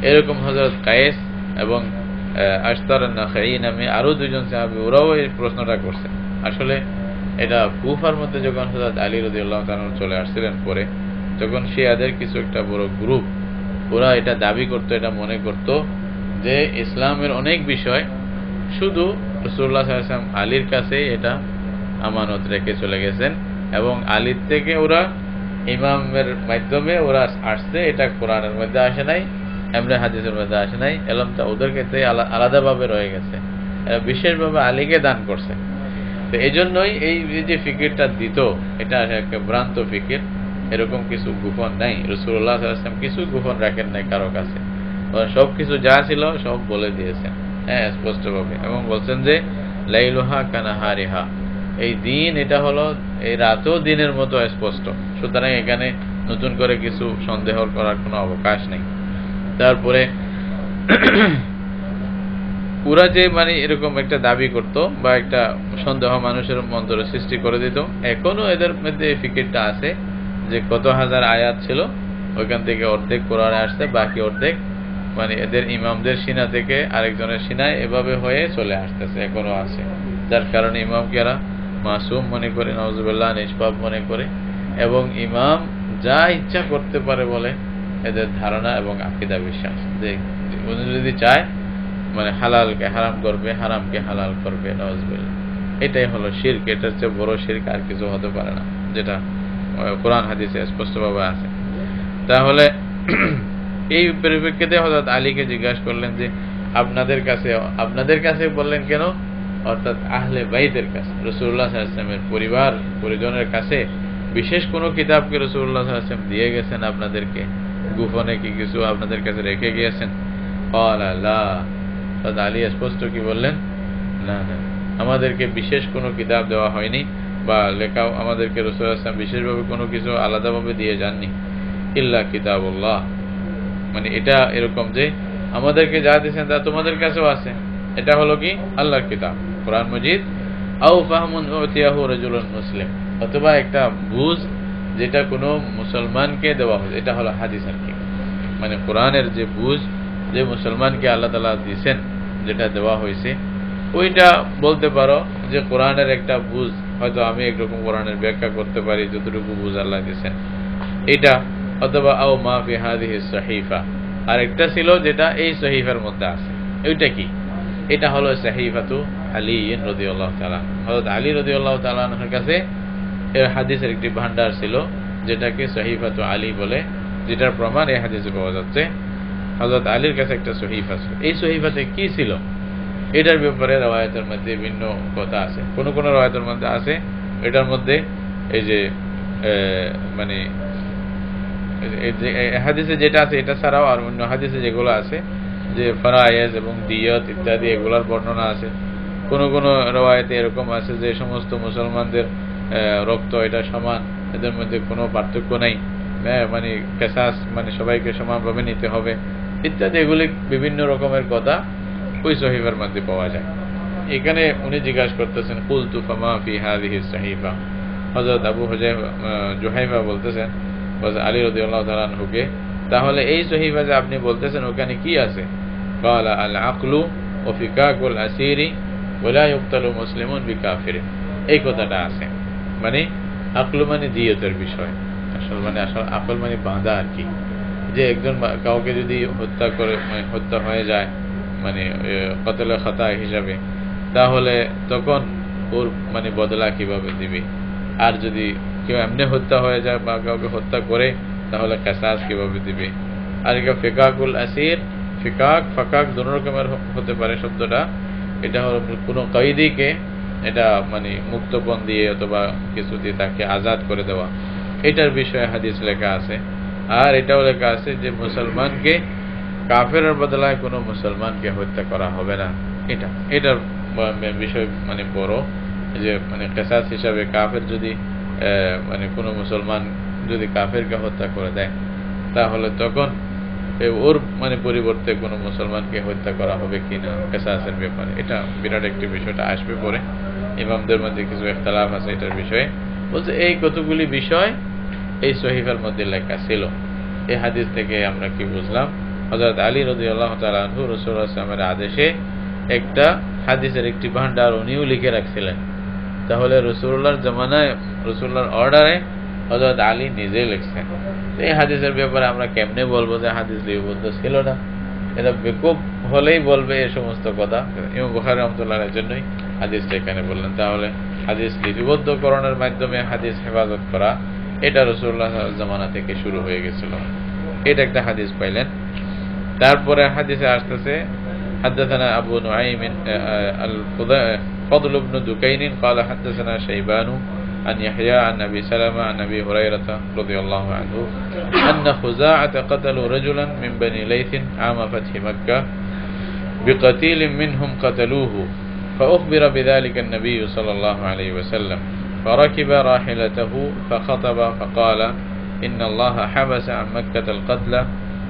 S1: এরকম হযরত কায়েস এবং আশতার নাখাই নামে আরো দুইজন সাহাবী, ওরাও এই প্রশ্নটা করছেন। আসলে এটা কুফার মধ্যে যখন হযরত আলী রাদিয়াল্লাহু তাআলা চলে আসছিলেন পরে, তখন শিয়াদের কিছু একটা বড় গ্রুপ, ওরা এটা দাবি করত, এটা মনে করত যে ইসলামের অনেক বিষয় শুধু রাসূলুল্লাহ সাল্লাল্লাহু আলাইহি ওয়াসাল্লাম আলীর কাছে এটা আমানত রেখে চলে গেছেন, এবং আলীর থেকে ওরা ইমামের মাধ্যমে ওরা আসছে, এটা কোরআনের মধ্যে আসে নাই, এমনি হাদিসের মধ্যে আসে নাই, এলমটা ওদের ক্ষেত্রে আলাদাভাবে রয়ে গেছে, বিশেষভাবে আলীকে দান করছে। তো এই জন্যই এই যে ফিকিরটা দিত, এটা একটা ভ্রান্ত ফিকির, এরকম কিছু গোপন নাই। রাসূলুল্লাহ সাল্লাল্লাহু আলাইহি ওয়াসাল্লাম কিছু গোপন রাখেন নাই কারো কাছে, সব কিছু যা ছিল সব বলে দিয়েছেন, হ্যাঁ, স্পষ্টভাবে। এবং বলছেন যে লাইলুহা কানাহারিহা, এই দিন এটা হলো এই রাতও দিনের মতো স্পষ্ট, সুতরাং এখানে নতুন করে কিছু সন্দেহ করার কোনো অবকাশ নেই। তারপরে ওরা যে মানে এরকম একটা দাবি করত বা একটা সন্দেহ মানুষের মন্তরে সৃষ্টি করে দিত, এখনো এদের মধ্যে এই ফিকিরটা আছে যে কত হাজার আয়াত ছিল, ওইখান থেকে অর্ধেক কোরআনে আসছে, বাকি অর্ধেক মানে এদের ইমামদের সিনা থেকে আরেকজনের সিনায় এভাবে হয়ে চলে আসতেছে, এখনো আছে। যার কারণে ইমামকে এরা মাসুম মনে করে, নাউজুবিল্লাহ, নিষ্পাপ মনে করে, এবং ইমাম যা ইচ্ছা করতে পারে বলে এদের ধারণা এবং আকীদা বিশ্বাস, যে উনি যদি চায় মানে হালালকে হারাম করবে, হারামকে হালাল করবে, নাউজুবিল্লাহ। এটাই হলো শিরক, এটার চেয়ে বড় শিরক আর কিছু হতে পারে না, যেটা কোরআন হাদিসে স্পষ্টভাবে আছে। তাহলে এই পরিপ্রেক্ষিতে হযরত আলীকে জিজ্ঞাসা করলেন যে আপনাদের কাছে বললেন কেন? অর্থাৎ আহলে বাইতের কাছে, রাসূলুল্লাহ সাল্লাল্লাহু আলাইহি ওয়াসাল্লামের পরিবার পরিজনের কাছে বিশেষ কোনো কিতাবকে রাসূলুল্লাহ সাল্লাল্লাহু আলাইহি ওয়াসাল্লাম দিয়ে গেছেন আপনাদেরকে, গোপনে কি কিছু আপনাদের কাছে রেখে গিয়েছেন? ক্বালা লা, হযরত আলী স্পষ্ট কি বললেন, না না, আমাদেরকে বিশেষ কোনো কিতাব দেওয়া হয়নি, বা লেখাও আমাদেরকে রাসূলুল্লাহ সাল্লাল্লাহু আলাইহি ওয়াসাল্লাম বিশেষভাবে কোনো কিছু আলাদাভাবে দিয়ে যাননি, ইল্লা কিতাবুল্লাহ, মানে এটা এরকম যে আমাদেরকে যা দিয়েছেন তা তোমাদের কাছেও আছে, এটা হলো কি আল্লাহর কিতাব কোরআন মজিদ, আও ফাহমুন উতিয়াহু রাজুলুন মুসলিম, অথবা একটা বুঝ যেটা কোনো মুসলমানকে দেওয়া হয়েছে, এটা হলো হাদিস আর কি, মানে কোরআনের যে বুঝ যে মুসলমানকে আল্লাহ তাআলা দিয়েছেন, যেটা দেওয়া হয়েছে, ওইটা বলতে পারো যে কোরআনের একটা বুঝ, হয়তো আমি একরকম কোরআনের ব্যাখ্যা করতে পারি যতটুকু বুঝ আল্লাহ দিয়েছেন এটা, অথবা আও মা ফি হাযিহি সাহিফা, আর একটা ছিল যেটা এই সহিফার মধ্যে আছে, ওইটা কি? এটা হলো সাহিফাতু আলী রাদিয়াল্লাহু তাআলা। হযরত আলী রাদিয়াল্লাহু তাআলা এর কাছে এর হাদিসের একটি ভান্ডার ছিল, যেটাকে সাহিফাতু আলী বলে, যেটার প্রমাণ এই হাদিসে পাওয়া যাচ্ছে। হযরত আলীর কাছে একটা সহিফা ছিল, এই সহিফাতে কি ছিল এটার ব্যাপারে রওয়ায়াতের মধ্যে ভিন্ন কথা আছে। কোন কোন রওয়ায়াতের মধ্যে আছে এটার মধ্যে এই যে মানে হাদিসে যেটা আছে এটা ছাড়াও আর অন্য হাদিসে যেগুলো আছে যে ফরায়েজ এবং দিয়ত ইত্যাদি, এগুলোর বর্ণনা আছে। কোন কোন রওয়ায়াতে এরকম আছে যে সমস্ত মুসলমানদের রক্ত এটা সমান, এদের মধ্যে কোনো পার্থক্য নাই, মানে কিসাস মানে সবাইকে সমানভাবে নিতে হবে ইত্যাদি, এগুলি বিভিন্ন রকমের কথা ওই সহিফার মধ্যে পাওয়া যায়। এখানে উনি জিজ্ঞাসা করতেছেন কুলতু ফামা ফি হাযিহি সাহিফা, হযরত আবু জুহাইফা বলতেছেন আলী রাদিয়াল্লাহু তাআলা আনহুকে, তাহলে এই সহিফা যে আপনি বলতেছেন ওখানে কি আছে? ক্বালা আল আকলু ওয়া ফিকাকুল আসিরি ওয়ালা ইউক্তালু মুসলিমুন বিকাফিরিন, এই কথাটা আছে। মানে আকল মানে দিয়তের বিষয়, আসল আকল মানে বাঁধা আর কি, যে একজন কাউকে যদি হত্যা করে হত্যা হয়ে যায় মানে কতলে খতা হিসাবে, তাহলে তখন ওর মানে বদলা কিভাবে দিবে। আর যদি কেউ এমনি হত্যা হয়ে যায় বা কাউকে হত্যা করে, তাহলে কিসাস কিভাবে দিবে। আর এটা ফিকাকুল আসির, ফিকাক ফাকাক দুটো রকমের হতে পারে শব্দটা। এটা হলো কোনো কয়েদিকে এটা মানে মুক্তপণ দিয়ে অথবা কিছু দিয়ে তাকে আজাদ করে দেওয়া, এটার বিষয়ে হাদিস লেখা আছে। আর এটাও লেখা আছে যে মুসলমানকে কাফেরের বদলায় কোনো মুসলমানকে হত্যা করা হবে না। এটার বিষয় মানে বড়, যে মানে কিসাস হিসাবে কাফের যদি মানে কোনো মুসলমান যদি কাফেরকে হত্যা করে দেয়, তাহলে তখন ওর মানে পরিবর্তে কোনো মুসলমানকে হত্যা করা হবে কিনা কিসাসের ব্যাপারে, এটা বিরাট একটি বিষয়টা আসবে পরে। ইমামদের মধ্যে কিছু ইখতিলাফ আছে এটার বিষয়ে। বলছে এই কতগুলি বিষয় এই সহিফার মধ্যে লেখা ছিল। এই হাদিস থেকে আমরা কি বুঝলাম, হযরত আলী রাদিয়াল্লাহু তাআলা আনহু রাসূলুল্লাহ সাল্লাল্লাহু আলাইহি ওয়াসাল্লামের আদেশে একটা হাদিসের একটি ভান্ডার উনিও লিখে রাখছিলেন। তাহলে রাসূলুল্লাহর জামানায় রাসূলুল্লাহর অর্ডারে হযরত আলী নিজেই লিখছেন। এই হাদিসের ব্যাপারে আমরা কেমনে বলবো যে হাদিস লিপিবদ্ধ ছিল না? এটা বেকুব হলেই বলবে এই সমস্ত কথা। ইমাম বুখারী রাহমাতুল্লাহ আলাইহির জন্যই হাদিসটা এখানে বললেন। তাহলে হাদিস লিপিবদ্ধকরণের মাধ্যমে হাদিস হেফাজত করা, এটা রাসূলুল্লাহ জামানা থেকে শুরু হয়ে গেছিল। এটা একটা হাদিস পাইলেন। তারপরে হাদিসে আসতেছে حدثنا أبو نعيم الفضل بن دكين قال حدثنا شيبان عن يحيى عن أبي سلمة عن أبي هريرة رضي الله عنه أن خزاعة قتلوا رجلا من بني ليث عام فتح مكة بقتيل منهم قتلوه، فأخبر بذلك النبي صلى الله عليه وسلم، فركب راحلته فخطب فقال إن الله حبس عن مكة القتلى،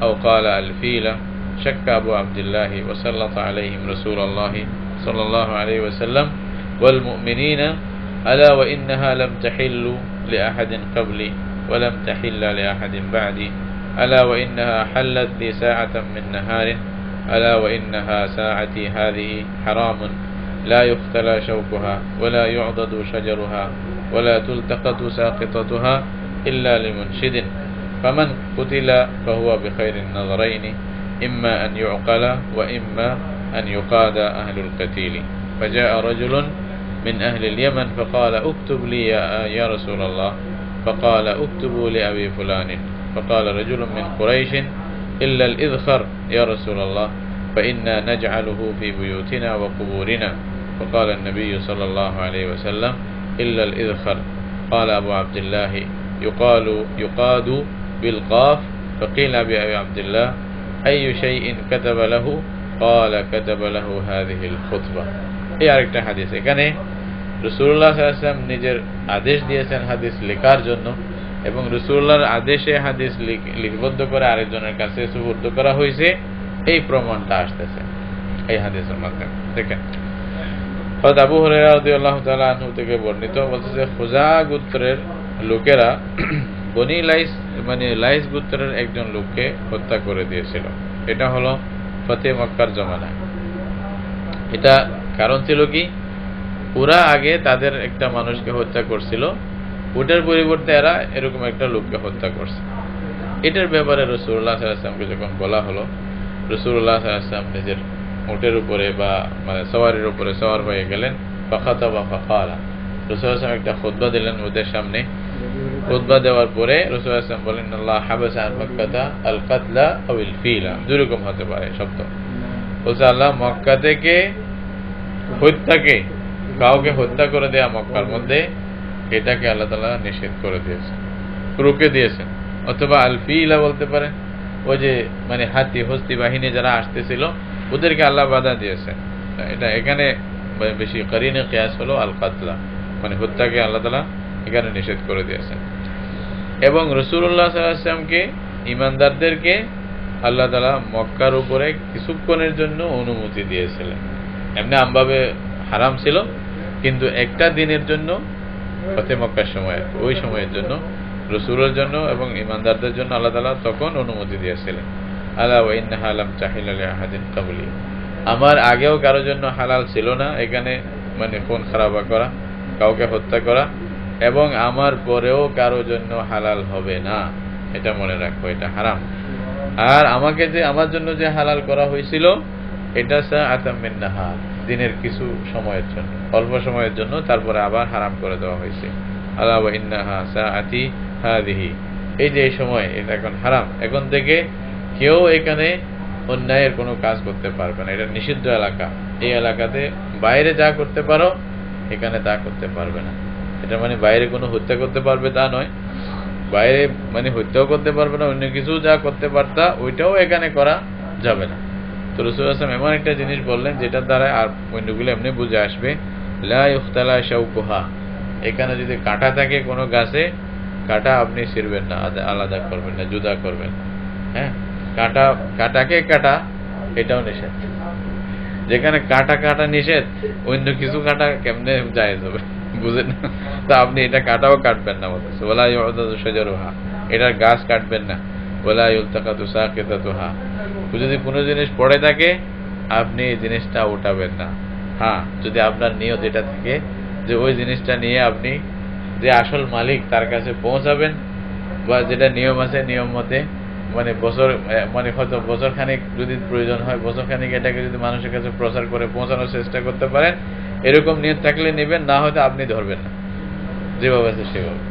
S1: أو قال الفيلة. شك أبو عبد الله وسلط عليهم رسول الله صلى الله عليه وسلم والمؤمنين، ألا وإنها لم تحل لأحد قبلي ولم تحل لأحد بعدي، ألا وإنها حلت لي ساعة من نهار، ألا وإنها ساعتي هذه حرام لا يختلى شوكها ولا يعضد شجرها ولا تلتقط ساقطتها إلا لمنشد، فمن قتل فهو بخير النظرين، إما أن يعقل وإما أن يقاد أهل القتيل. فجاء رجل من أهل اليمن فقال اكتب لي يا رسول الله، فقال اكتبوا لأبي فلان. فقال رجل من قريش إلا الإذخر يا رسول الله، فإنا نجعله في بيوتنا وقبورنا. فقال النبي صلى الله عليه وسلم إلا الإذخر. قال أبو عبد الله يقاد بالقاف. فقيل بأبي عبد الله أي شيء كتب له؟ قال كتب له هذه الخطبة. এই আরেকটা হাদিস, এখানে রাসূলুল্লাহ সাল্লাল্লাহু আলাইহি ওয়াসাল্লাম নিজের আদেশ দিয়েছেন হাদিস লেখার জন্য, এবং রাসূলুল্লাহর আদেশে হাদিস লিপিবদ্ধ করে আরেকজনের কাছে সুপর্দ করা হয়েছে, এই প্রমাণটা আসতেছে এই হাদিসের মাধ্যমে। দেখেন হযরত আবু হুরায়রা রাদিয়াল্লাহু তাআলা আনহু থেকে বর্ণিত, বলতেছে খুজা গোত্রের লোকেরা বনি লাইস মানে লাইস গোত্রের একজন লোককে হত্যা করে দিয়েছিল। এটা হলো ফতে মক্কার জমানায়। এটা কারণ ছিল কি, ওরা আগে তাদের একটা মানুষকে হত্যা করছিল, ওটার পরিবর্তে এরা এরকম একটা লোককে হত্যা করছে। এটার ব্যাপারে রাসূলুল্লাহ সাল্লাল্লাহু আলাইহি ওয়াসাল্লামকে যখন বলা হলো, রাসূলুল্লাহ সাল্লাল্লাহু আলাইহি ওয়াসাল্লাম নিজের উটের উপরে বা মানে সওয়ারির উপরে সওয়ার হয়ে গেলেন। ফাখাতাবা ফাকালা, রাসূলুল্লাহ সাল্লাল্লাহু আলাইহি ওয়াসাল্লাম একটা খুতবা দিলেন ওদের সামনে। খুতবা দেওয়ার পরে রাসূলুল্লাহ সাল্লাল্লাহু আলাইহি ওয়াসাল্লাম বলেন আল্লাহ হাবাসা আন মক্কাতা আল কাতলা আও আল ফিলা, দুরকম হতে পারে শব্দ। বলছে আল্লাহ মক্কা থেকে হত্যাকে, কাউকে হত্যা করে দেয়া মক্কার মধ্যে, এটাকে আল্লাহ তাআলা নিষেধ করে দিয়েছেন, রুকে দিয়েছেন। অথবা আল ফিলা বলতে পারে, ওই যে মানে হাতি হস্তি বাহিনী যারা আসতেছিল ওদেরকে আল্লাহ বাধা দিয়েছেন। এটা এখানে বেশি কারিনে কিয়াস হলো আল কাতলা, মানে হত্যাকে আল্লাহ তাআলা এখানে নিষেধ করে দিয়েছেন। এবং রাসূলুল্লাহ সাল্লাল্লাহু আলাইহি ওয়াসাল্লামকে, ঈমানদারদেরকে আল্লাহ তাআলা মক্কার উপরে কিছুক্ষণের জন্য অনুমতি দিয়েছিলেন। এমনি আমভাবে হারাম ছিল, কিন্তু একটা দিনের জন্য ফতে মক্কার সময়, ওই সময়ের জন্য রাসূলের জন্য এবং ঈমানদারদের জন্য আল্লাহ তাআলা তখন অনুমতি দিয়েছিলেন। আলা ওয়া ইন্নাহা লাম তাহিল্লা লিআহাদিন ক্বাবলি, আমার আগেও কারোর জন্য হালাল ছিল না এখানে মানে খুন খারাপা করা, কাউকে হত্যা করা, এবং আমার পরেও কারোর জন্য হালাল হবে না, এটা মনে রাখবো, এটা হারাম। আর আমাকে যে আমার জন্য যে হালাল করা হয়েছিল এটা সাআতাম মিন নাহার, দিনের কিছু সময়ের জন্য, অল্প সময়ের জন্য, তারপরে আবার হারাম করে দেওয়া হয়েছে। আলা ওয়া ইন্নাহা সাআতি হাদিহি, এই যে এই সময় এটা এখন হারাম, এখন থেকে কেউ এখানে অন্যায়ের কোনো কাজ করতে পারবে না, এটা নিষিদ্ধ এলাকা। এই এলাকাতে বাইরে যা করতে পারো এখানে তা করতে পারবে না। এটা মানে বাইরে কোনো হত্যা করতে পারবে তা নয়, বাইরে মানে হত্যাও করতে পারবে না, অন্য কিছু যা করতে পারতা ওইটাও এখানে করা যাবে না। তো রাসূল আসলাম এমন একটা জিনিস বললেন যেটার দ্বারা আর অন্যগুলো এমনি বুঝে আসবে, লা ইখতালা শাওকুহা, এখানে যদি কাঁটা থাকে কোনো গাছে, কাঁটা আপনি ছিঁড়বেন না, আলাদা করবেন না, জুদা করবেন না। হ্যাঁ, কাঁটাকে কাটা এটাও নিষেধ। যেখানে কাটা নিষেধ, অন্য কিছু কাটা কেমনে জায়েজ হবে, বুঝেন? তা আপনি এটা কাটাও কাটবেন না, বলতেছে ওয়ালা ইউদাদু শাজারুহা, এটার গাছ কাটবেন না, ওয়ালা ইলতাকাতু সাকিতাতুহা, যদি কোনো জিনিস পড়ে থাকে আপনি এই জিনিসটা উঠাবেন না। হ্যাঁ, যদি আপনার নিয়ত এটা থাকে যে ওই জিনিসটা নিয়ে আপনি যে আসল মালিক তার কাছে পৌঁছাবেন, বা যেটা নিয়ম আছে নিয়ম মতে, মানে হয়তো বছরখানিক যদি প্রয়োজন হয়, বছরখানিক এটাকে যদি মানুষের কাছে প্রচার করে পৌঁছানোর চেষ্টা করতে পারেন, এরকম নিয়ত থাকলে নেবেন, না হয়তো আপনি ধরবেন না, যেভাবে আছে সেভাবে।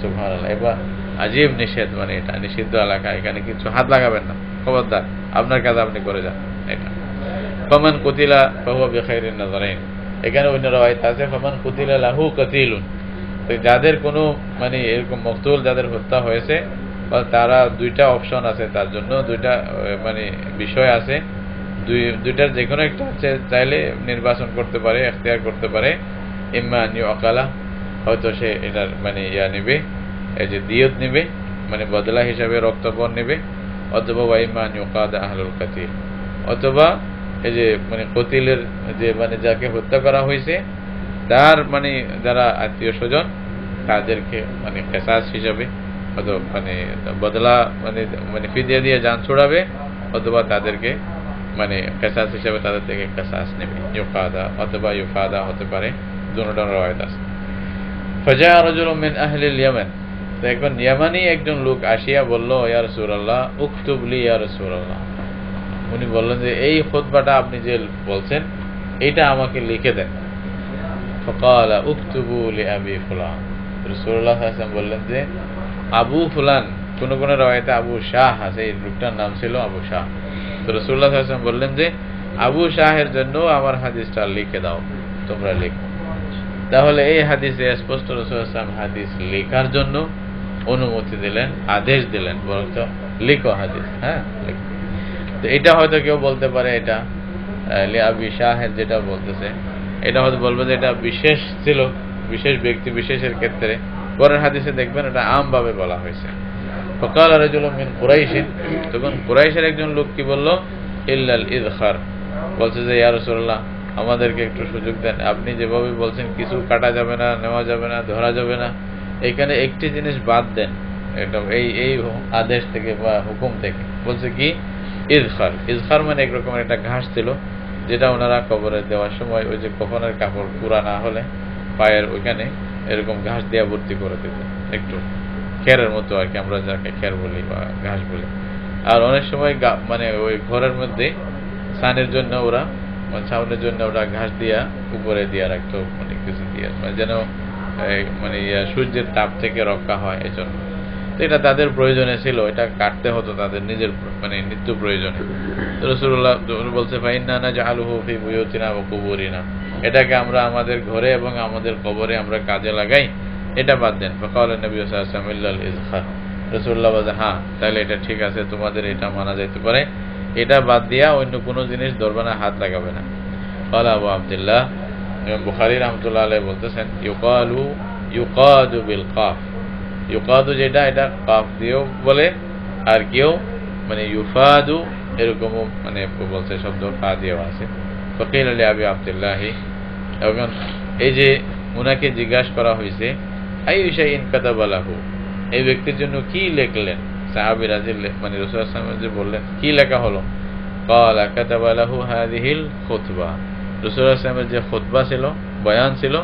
S1: সুবহানাল্লাহ। এবার আজীব নিষেধ, মানে এটা নিষিদ্ধ এলাকা, এখানে কিছু হাত লাগাবেন না, খবরদার, আপনার কাজ আপনি করে যান। এটা ফামান কুতিলা ফাহুয়া বিখাইরিন নাযারাইন, এখানে অন্য রাওয়ায়াত আছে ফামান কুতিলা লাহু কাতিলুন, তো যাদের কোনো মানে এরকম মকতুল, যাদের হত্যা হয়েছে, বা তারা দুইটা অপশন আছে, তার জন্য দুইটা মানে বিষয় আছে, দুইটার যে কোনো একটা চাইলে নির্বাচন করতে পারে, এখতিয়ার করতে পারে। ইম্মা আন ইউকালা, হয়তো সে এটার মানে নেবে, এই যে দিয়ত নেবে, মানে বদলা হিসাবে রক্তপণ নেবে, অথবা ওয়া ইম্মা আন ইউকাদা আহলুল কাতিল, অথবা এই যে মানে কতিলের যে মানে যাকে হত্যা করা হয়েছে তার মানে যারা আত্মীয় স্বজন, তাদেরকে মানে কিসাস হিসাবে, অথবা মানে বদলা মানে ফিদিয়া দিয়ে জান ছুড়াবে, অথবা তাদেরকে মানে কিসাস হিসাবে তাদের থেকে কিসাস নেবে। ইউকাদা অথবা ইউফাদা হতে পারে, দুটোর রাওয়ায়াত আছে। ফাজা রাজুলুম মিন আহলিল ইয়ামান, তো এখন ইয়ামানি একজন লোক আসিয়া বলল, ইয়া রাসূলুল্লাহ উকতুব লি ইয়া রাসূলুল্লাহ, উনি বললেন যে এই খুতবাটা আপনি যে বলছেন এটা আমাকে লিখে দেন। ফাকালা উকতুবু লিআবি ফুলান, রাসূলুল্লাহ সাল্লাল্লাহু আলাইহি ওয়াসাল্লাম বললেন যে আবু ফুলান, কোন কোন রাওয়ায়াতে আবু শাহ আছে, এই লোকটার নাম ছিল আবু শাহ। তো রাসূলুল্লাহ সাল্লাল্লাহু আলাইহি ওয়াসাল্লাম বললেন যে আবু শাহের জন্য আমার হাদিসটা লিখে দাও, তোমরা লিখো। তাহলে এই হাদিসে স্পষ্ট রাসূলুল্লাহ সাল্লাল্লাহু আলাইহি ওয়াসাল্লাম হাদিস লেখার জন্য অনুমতি দিলেন, আদেশ দিলেন, বরং লিখো হাদিস। হ্যাঁ, লিখো। তো এটা হয়তো কেউ বলতে পারে এটা লিআবি শাহের যেটা বলতেছে, এটা হয়তো বলবে যে এটা বিশেষ ছিল, বিশেষ ব্যক্তি বিশেষের ক্ষেত্রে। পরের হাদিসে দেখবেন এটা আমভাবে বলা হয়েছে। ফাকাল রাজুলুম মিন কুরাইশিন, তখন কুরাইশের একজন লোক কি বলল, ইল্লাল ইযখার, বলছে যে ইয়া রাসূলুল্লাহ আমাদেরকে একটু সুযোগ দেন, আপনি যেভাবে বলছেন কিছু কাটা যাবে না, নেওয়া যাবে না, ধরা যাবে না, এখানে একটি জিনিস বাদ দেন, এটা এই আদেশ থেকে বা হুকুম থেকে। বলছে কি, ইযখার। ইযখার মানে একরকম একটা ঘাস ছিল, যেটা ওনারা কবরে দেওয়ার সময় ওই যে কফনের কাপড় পুরা না হলে পায়ের ওইখানে এরকম ঘাস দিয়ে ভর্তি করে দিত, একটু খেরের মতো আর কি, আমরা যাকে খের বলি বা ঘাস বলি। আর অনেক সময় মানে ওই ঘরের মধ্যে ছানের জন্য ওরা, মানে ছাউনের জন্য ওরা ঘাস দিয়া উপরে দিয়া রাখতো, মানে কিছু দিয়ে, যেন মানে সূর্যের তাপ থেকে রক্ষা হয়, এই জন্য। তো এটা তাদের প্রয়োজনে ছিল, এটা কাটতে হতো তাদের নিজের মানে নিত্য প্রয়োজনে। তো রাসূলুল্লাহ বলছে ফাইন্না নাজআলুহু ফি বুয়ুতিনা ওয়া কুবুরিনা, এটাকে আমরা আমাদের ঘরে এবং আমাদের কবরে আমরা কাজে লাগাই, এটা বাদ দেন। ফাকাল নবী সাল্লাল্লাহু আলাইহি ওয়াসাল্লাম ইল্লাল ইযখার, রাসূলুল্লাহ বলে হ্যাঁ তাহলে এটা ঠিক আছে, তোমাদের এটা মানা যাইতে পারে, এটা বাদ দিয়া অন্য কোনো জিনিস ধরবে না, হাত লাগাবে না। ক্বালা আবু আব্দুল্লাহ, ইমাম বুখারী রাহমাতুল্লাহ আলাইহি বলতেছেন ইউকাদু বিল কাফ, ইউকাদু যেটা এটা কাফ দিয়েও বলে, আর কেউ মানে ইউফাদু এরকমও মানে বলছে, শব্দ ফা দিয়েও আছে। ফাকিল আলী আবি আব্দুল্লাহ, এবং এই যে উনাকে জিজ্ঞাসা করা হয়েছে আইয়ু শাইইন কাতাবা লাহু, এই ব্যক্তির জন্য কি লিখলেন সাহাবীরা, যে মানে রাসূলুল্লাহ সাল্লাল্লাহু আলাইহি ওয়াসাল্লাম যে বললেন কি লেখা হলো, قال كتب له هذه الخطبة রাসূলুল্লাহ সাল্লাল্লাহু আলাইহি ওয়াসাল্লামের যে খুতবা ছিল, বয়ান ছিল,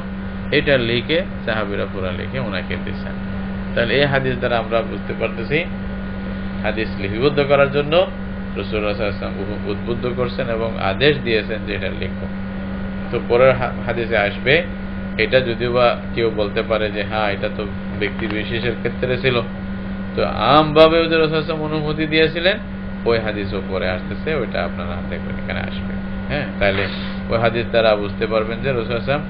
S1: এটা লিখে সাহাবীরা পুরা লিখে ওনাকে দিয়েছেন। তাহলে এই হাদিস দ্বারা আমরা বুঝতে পারতেছি হাদিস লিপিবদ্ধ করার জন্য রাসূলুল্লাহ সাল্লাল্লাহু আলাইহি ওয়াসাল্লাম উদ্বুদ্ধ করছেন এবং আদেশ দিয়েছেন যে এটা লেখো। তো পরের হাদিসে আসবে, এটা যদিও বা কেউ বলতে পারে যে হ্যাঁ এটা তো ব্যক্তি বিশেষের ক্ষেত্রে ছিল, তো আমভাবে রাসূলুল্লাহ সাল্লাল্লাহু আলাইহি ওয়াসাল্লাম অনুমতি দিয়েছিলেন, ওই হাদিসও পরে আসতেছে, ওইটা আপনারা দেখবেন এখানে আসবে। হ্যাঁ, তাহলে ওই হাদিস দ্বারা বুঝতে পারবেন যে রাসূলুল্লাহ সাল্লাল্লাহু আলাইহি ওয়াসাল্লাম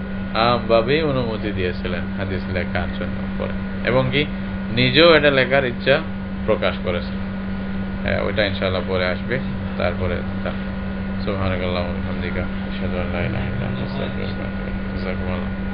S1: আমভাবেই অনুমতি দিয়েছিলেন হাদিস লেখার জন্য পরে, এবং কি নিজেও এটা লেখার ইচ্ছা প্রকাশ করেছেন। হ্যাঁ, ওইটা ইনশাআল্লাহ পরে আসবে। তারপরে সুবহানাকাল্লাহু ওয়া বিহামদিকা আশহাদু আল্লা ইলাহা ইল্লা আনতা আস্তাগফিরুকা ওয়া আতুবু ইলাইক। জাযাকুমুল্লাহ।